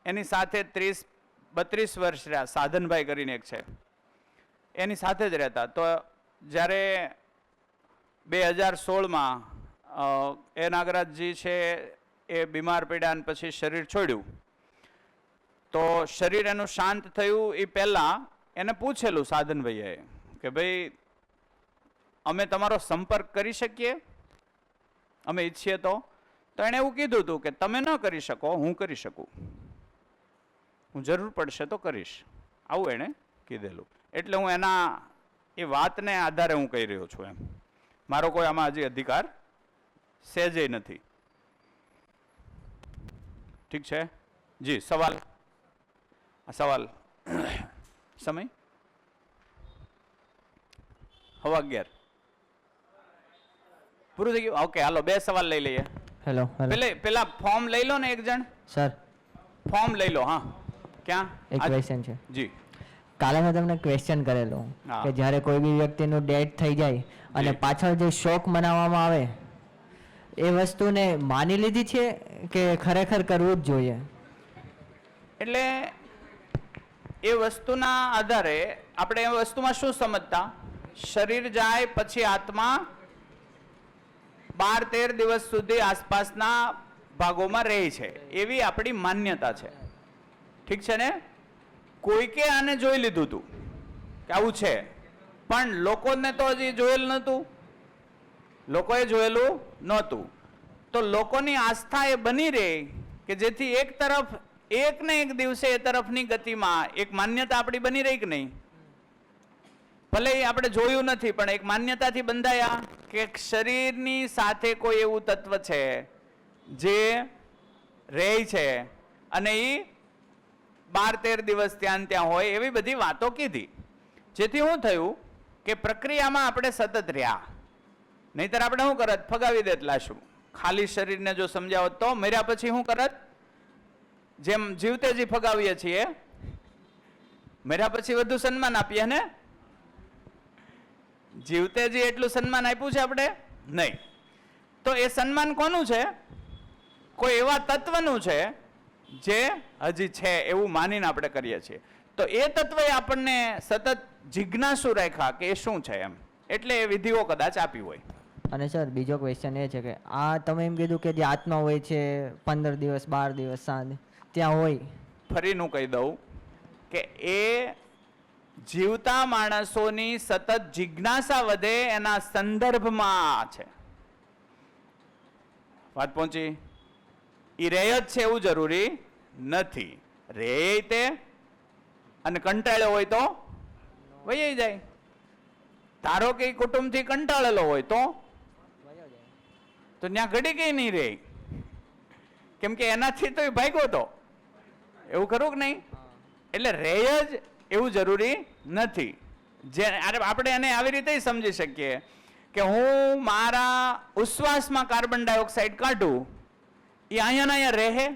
એની સાથે 30-32 વર્ષ રહ્યા, સાધનભાઈ કરીને એક છે, એની સાથે જ રહેતા. તો જ્યારે 2016માં એ નાગરાજજી છે એ બીમાર પડ્યા અને પછી શરીર છોડ્યું, તો શરીર એનું શાંત થયું એ પહેલાં એને પૂછેલું સાધનભાઈએ કે ભાઈ અમે તમારો સંપર્ક કરી શકીએ, અમે ઈચ્છીએ તો એણે એવું કીધું હતું કે તમે ન કરી શકો, હું કરી શકું, હું જરૂર પડશે તો કરીશ, આવું એણે કીધેલું. એટલે હું એના એ વાતને આધારે હું કહી રહ્યો છું, એમ મારો કોઈ આમાં હજી અધિકાર સહેજે નથી. ઠીક છે જી. સવાલ સમય 11:15 પૂરું થઈ ગયું. ઓકે, હાલો 2 સવાલ લઈ લઈએ. હેલો પેલા ફોર્મ લઈ લો ને એક જણ, સર ફોર્મ લઈ લો. હા, ક્યાં? એક ક્વેશ્ચન છે. જી. કાલે મેં તમને ક્વેશ્ચન કરેલું હા. કે જ્યારે કોઈ બી વ્યક્તિનું ડેથ થઈ જાય અને જી. પાછળ જે શોક મનાવવામાં આવે એ વસ્તુને માની લીધી છે કે ખરેખર કરવું જ જોઈએ? એટલે એ વસ્તુના આધારે આપણે એ વસ્તુમાં શું સમજતા, શરીર જાય પછી આત્મા 12-13 દિવસ સુધી આસપાસના ભાગોમાં રહે છે, એવી આપણી માન્યતા છે, ઠીક છે ને. કોઈકે આને જોઈ લીધું હતું કે આવું છે, પણ લોકોને તો હજી જોયેલ નહોતું, લોકોએ જોયેલું નહોતું. તો લોકોની આસ્થા એ બની રહે કે જેથી એક તરફ એક ને એક દિવસે એ તરફની ગતિમાં એક માન્યતા આપણી બની રહી કે નહીં. ભલે આપણે જોયું નથી, પણ એક માન્યતાથી બંધાયા કે શરીરની સાથે કોઈ એવું તત્વ છે જે રહે છે અને એ 12-13 દિવસ ત્યાં હોય, એવી બધી વાતો કીધી. જેથી શું થયું કે પ્રક્રિયામાં આપણે સતત રહ્યા, નહીતર આપણે શું કરત, ફગાવી દેત લાશું. ખાલી શરીરને જો સમજાવત તો મર્યા પછી શું કરત, જેમ જીવતેજી ફગાવીએ છીએ, મર્યા પછી વધુ સન્માન આપીએ ને. જીવતેજી એટલું સન્માન આપ્યું છે આપણે નહીં. તો એ સન્માન કોનું છે? કોઈ એવા તત્વનું છે જે હજી છે એવું માનીને આપણે કરીએ છીએ. તો એ તત્વએ આપણને સતત જિજ્ઞાસુ રાખ્યા કે એ શું છે એમ, એટલે એ વિધિઓ કદાચ આપી હોય. અને સર બીજો ક્વેશ્ચન એ છે કે આ તમે એમ કીધું કે જે આત્મા હોય છે 15 દિવસ 12 દિવસ સાંજ ત્યાં હોય, ફરીનું કહી દઉં કે એ જીવતા માણસોની સતત જિજ્ઞાસા વધે એના સંદર્ભમાં છે. વાત પહોંચી? એ રહે જ છે એવું જરૂરી નથી. રહે તે અને કંટાળ્યો હોય તો વહી જાય. ધારો કે કુટુંબથી કંટાળેલો હોય તો ત્યાં ઘડી કઈ નહીં રહે, કેમ કે એનાથી તો એ ભાગ્યો હતો. એવું ખરું કે નહીં? એટલે રહે જ એવું જરૂરી નથી. જે આપણે એને આવી રીતે સમજી શકીએ કે હું મારા ઉશ્વાસમાં કાર્બન ડાયોક્સાઇડ કાઢું, એ અહીંયા રહે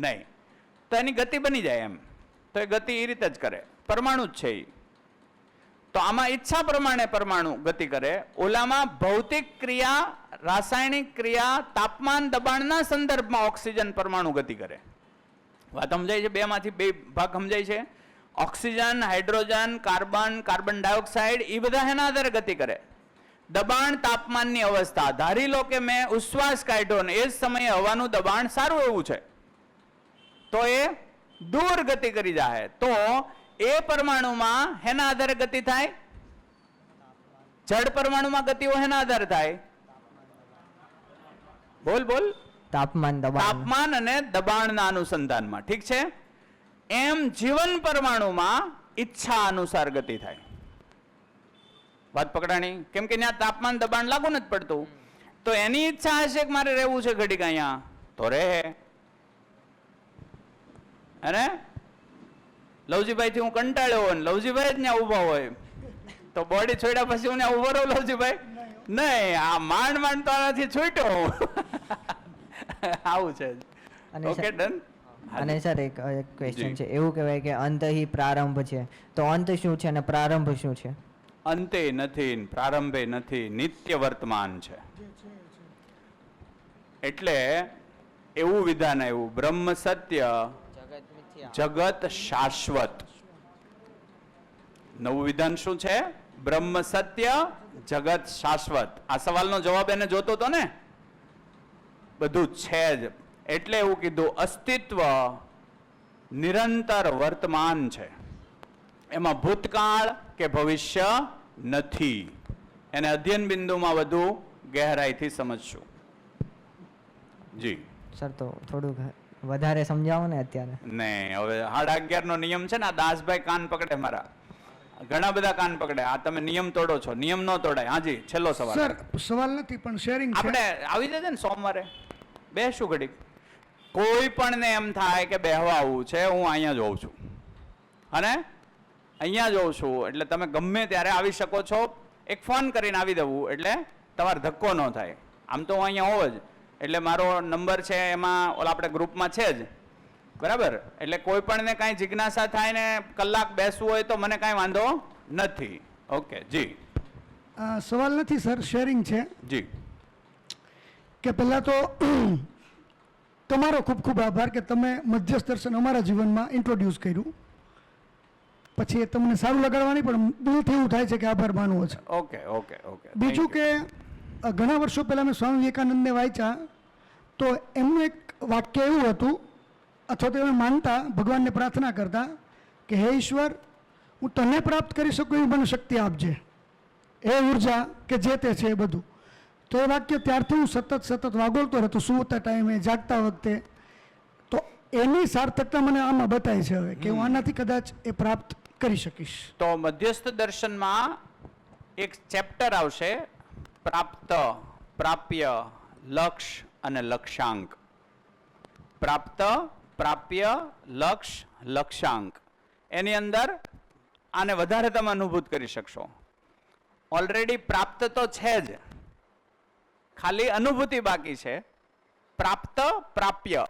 નહીં, તો એની ગતિ બની જાય એમ. તો એ ગતિ એ રીતે જ કરે, પરમાણુ જ છે એ. તો આમાં ઈચ્છા પ્રમાણે પરમાણુ ગતિ કરે, ઓલામાં ભૌતિક ક્રિયા, રાસાયણિક ક્રિયા, તાપમાન દબાણના સંદર્ભમાં ઓક્સિજન પરમાણુ ગતિ કરે. વાત સમજાય છે? 2 માંથી 2 ભાગ સમજાય છે. Oxygen, hydrogen, carbon, carbon dioxide એ બધા એના આધારે ગતિ કરે. દબાણ, તાપમાનની અવસ્થા. ધારી લો કે મેં ઉશ્વાસ કાઢ્યો ને એ જ સમયે હવાનું દબાણ સારું એવું છે, તો એ દૂર ગતિ કરી જાય. તો એ પરમાણુમાં હેના આધારે ગતિ થાય? જડ પરમાણુમાં ગતિઓ હેના આધારે થાય? બોલ. તાપમાન દબાણ. તાપમાન અને દબાણના અનુસંધાનમાં. ઠીક છે? એમ જીવન પરમાણુમાં ઈચ્છા અનુસાર ગતિ થાય. વાત પકડાણી? કેમ કે ત્યાં તાપમાન દબાણ લાગુ નથી પડતું, તો એની ઈચ્છા હશે કે મારે રહેવું છે ઘડીક અહીંયા, તો રહે. અને લવજીભાઈ થી હું કંટાળ્યો હોય, લવજીભાઈ જ ત્યાં ઉભા હોય, તો બોડી છોડ્યા પછી હું ત્યાં ઉભો રહું લવજીભાઈ? નહીં, આ માંડ તો આનાથી છૂટ્યો. આવું છે. Okay, done. અને સર એક ક્વેશ્ચન છે, એવું કહેવાય કે અંત હિ પ્રારંભ છે, તો અંત શું છે અને પ્રારંભ શું છે? અંતે નથી ને પ્રારંભે નથી, નિત્ય વર્તમાન છે. એટલે એવું વિધાન આવ્યું, બ્રહ્મ સત્ય જગત શાશ્વત. નવું વિધાન શું છે? બ્રહ્મ સત્ય જગત શાશ્વત. આ સવાલનો જવાબ એને જોતો હતો ને, બધું છે જ. એટલે એવું કીધું, અસ્તિત્વ નિરંતર વર્તમાન છે, એમાં ભૂતકાળ કે ભવિષ્ય નથી. એને અધ્યયન બિંદુમાં વધુ ગહેરાઈથી સમજશું. જી સર તો થોડુંક વધારે સમજાવો ને અત્યારે. નહીં, હવે 11:30 નો નિયમ છે ને, આ દાસભાઈ કાન પકડે મારા, ઘણા બધા કાન પકડે. આ તમે નિયમ તોડો છો, નિયમ ન તોડાય. હાજી, છેલ્લો સવાલ. સર સવાલ નથી પણ શેરિંગ છે. આપણે આવી જશે ને સોમવારે, બેસું ઘડીક. કોઈ પણ ને એમ થાય કે બેહવા આવવું છે, હું અહીંયા જોઉં છું અને અહીંયા જોઉં છું, એટલે તમે ગમે ત્યારે આવી શકો છો. એક ફોન કરીને આવી દેવું, એટલે તમારે ધક્કો ન થાય. આમ તો હું અહીંયા હોવ જ, એટલે મારો નંબર છે એમાં, ઓલા આપણે ગ્રુપમાં છે જ, બરાબર. એટલે કોઈ પણ ને કાંઈ જિજ્ઞાસા થાય ને કલાક બેસવું હોય તો મને કાંઈ વાંધો નથી. ઓકે જી. સવાલ નથી સર, શેરિંગ છે. જી. કે પહેલાં તો તમારો ખૂબ ખૂબ આભાર કે તમે મધ્યસ્થ દર્શન અમારા જીવનમાં ઇન્ટ્રોડ્યુસ કર્યું. પછી એ તમને સારું લગાડવાની પણ દિલથી એવું થાય છે કે આભાર માનવો છે. Okay okay okay. બીજું કે ઘણા વર્ષો પહેલાં મેં સ્વામી વિવેકાનંદને વાંચ્યા, તો એમનું એક વાક્ય એવું હતું, અથવા તો એમ માનતા, ભગવાનને પ્રાર્થના કરતા કે હે ઈશ્વર, હું તને પ્રાપ્ત કરી શકું એવી મને શક્તિ આપજે, એ ઉર્જા કે જે તે છે એ બધું. તો એ વાક્ય ત્યારથી હું સતત વાગોળતો રહેતો, સૂતા ટાઈમે, જાગતા વખતે. તો એની સાર્થકતા મને આમાં બતાય છે હવે, કે હું આનાથી કદાચ એ પ્રાપ્ત કરી શકીશ. તો મધ્યસ્થ દર્શનમાં એક ચેપ્ટર આવશે, પ્રાપ્ત, પ્રાપ્ય, લક્ષ અને લક્ષ્યાંક. પ્રાપ્ત, પ્રાપ્ય, લક્ષ, લક્ષ્યાંક. એની અંદર આને વધારે તમે અનુભૂત કરી શકશો. ઓલરેડી પ્રાપ્ત તો છે જ, ખાલી અનુભૂતિ બાકી છે. પ્રાપ્ત, પ્રાપ્ય,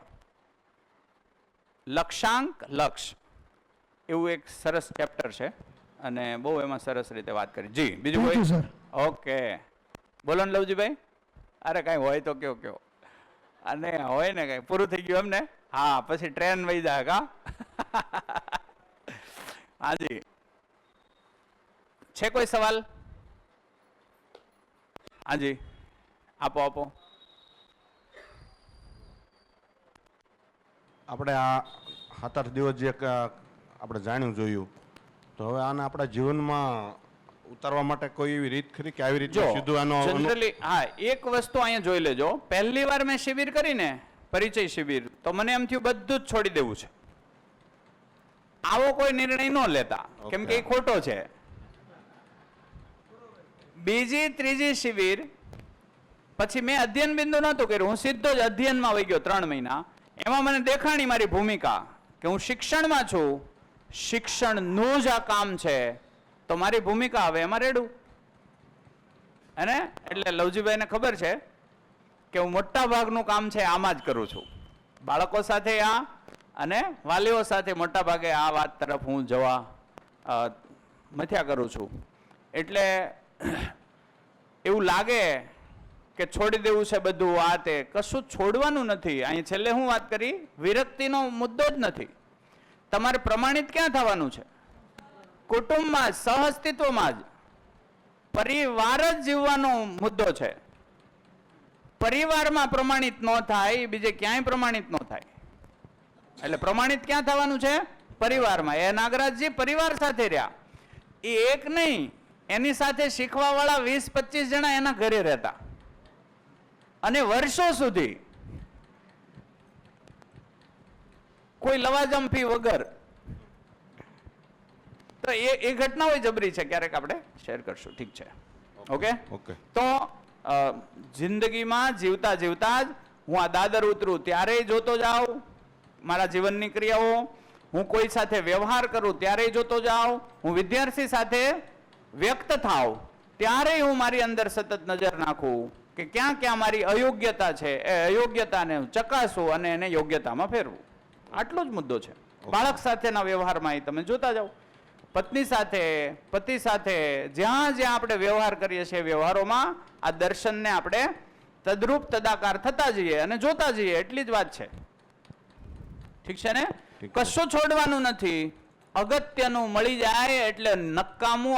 લક્ષ્યાંક, લક્ષ, એવું એક સરસ ચેપ્ટર છે અને બહુ એમાં સરસ રીતે વાત કરી. જી, બીજું કોઈ? સર ઓકે, બોલો ને લવજીભાઈ. અરે કાંઈ હોય તો કયો. અને હોય ને કાંઈ પૂરું થઈ ગયું એમને? હા, પછી ટ્રેન વહી જાય કા? હાજી, છે કોઈ સવાલ? હાજી, આપો. આપણે આ 7 દિવસ જે આપણે જાણ્યું જોયું, તો હવે આને આપણા જીવનમાં ઉતારવા માટે કોઈ એવી રીત ખરી કે આવી રીતે સીધું આનો જનરલી? હા, એક વસ્તુ અહીંયા જોઈ લેજો. પહેલી વાર મેં શિબિર કરીને, પરિચય શિબિર, તો મને એમ થયું બધું જ છોડી દેવું છે. આવો કોઈ નિર્ણય ન લેતા, કેમ કે એ ખોટો છે. બીજી ત્રીજી શિબિર પછી મેં અધ્યયન બિંદુ નહોતું કર્યું, હું સીધો જ અધ્યયનમાં વહી ગયો 3 મહિના. એમાં મને દેખાણી મારી ભૂમિકા કે હું શિક્ષણમાં છું, શિક્ષણનું જ આ કામ છે, તો મારી ભૂમિકા હવે એમાં રેડું. અને એટલે લવજીભાઈને ખબર છે કે હું મોટા ભાગનું કામ છે આમાં જ કરું છું. બાળકો સાથે અને વાલીઓ સાથે મોટા ભાગે આ વાત તરફ હું જવા મથ્યા કરું છું. એટલે એવું લાગે કે છોડી દેવું છે બધું, આ તે, કશું છોડવાનું નથી. અહીં છેલ્લે હું વાત કરી, વિરક્તિનો મુદ્દો જ નથી. તમારે પ્રમાણિત ક્યાં થવાનું છે? કુટુંબમાં જ, સહઅસ્તિત્વમાં જ. પરિવાર જ જીવવાનો મુદ્દો છે. પરિવારમાં પ્રમાણિત ન થાય, બીજે ક્યાંય પ્રમાણિત ન થાય. એટલે પ્રમાણિત ક્યાં થવાનું છે? પરિવારમાં. એ નાગરાજજી પરિવાર સાથે રહ્યા, એ એક નહીં, એની સાથે શીખવા વાળા 20-25 જણા એના ઘરે રહેતા, અને વર્ષો સુધી કોઈ લવાજમ ફી વગર. તો એ ઘટનાઓ જબરી છે, ક્યારેક આપણે શેર કરશું. ઠીક છે, ઓકે. તો જિંદગીમાં જીવતા જીવતા જ હું આ દાદર ઉતરું ત્યારેય જોતો જાઉં મારા જીવનની ક્રિયાઓ, હું કોઈ સાથે વ્યવહાર કરું ત્યારેય જોતો જાઉં, હું વિદ્યાર્થી સાથે વ્યક્ત થાવ ત્યારેય હું મારી અંદર સતત નજર નાખું કે ક્યાં ક્યાં મારી અયોગ્યતા છે, એ અયોગ્યતાને ચકાસું અને એને યોગ્યતામાં ફેરવું. આટલો જ મુદ્દો છે. બાળક સાથેના વ્યવહારમાં એ તમે જોતા જાઓ, પત્ની સાથે, પતિ સાથે, જ્યાં જ્યાં આપણે વ્યવહાર કરીએ છીએ વ્યવહારોમાં આ દર્શનને આપણે તદ્રુપ તદાકાર થતા જઈએ અને જોતા જઈએ, એટલી જ વાત છે. ઠીક છે ને? કશું છોડવાનું નથી. અગત્યનું મળી જાય એટલે નકામું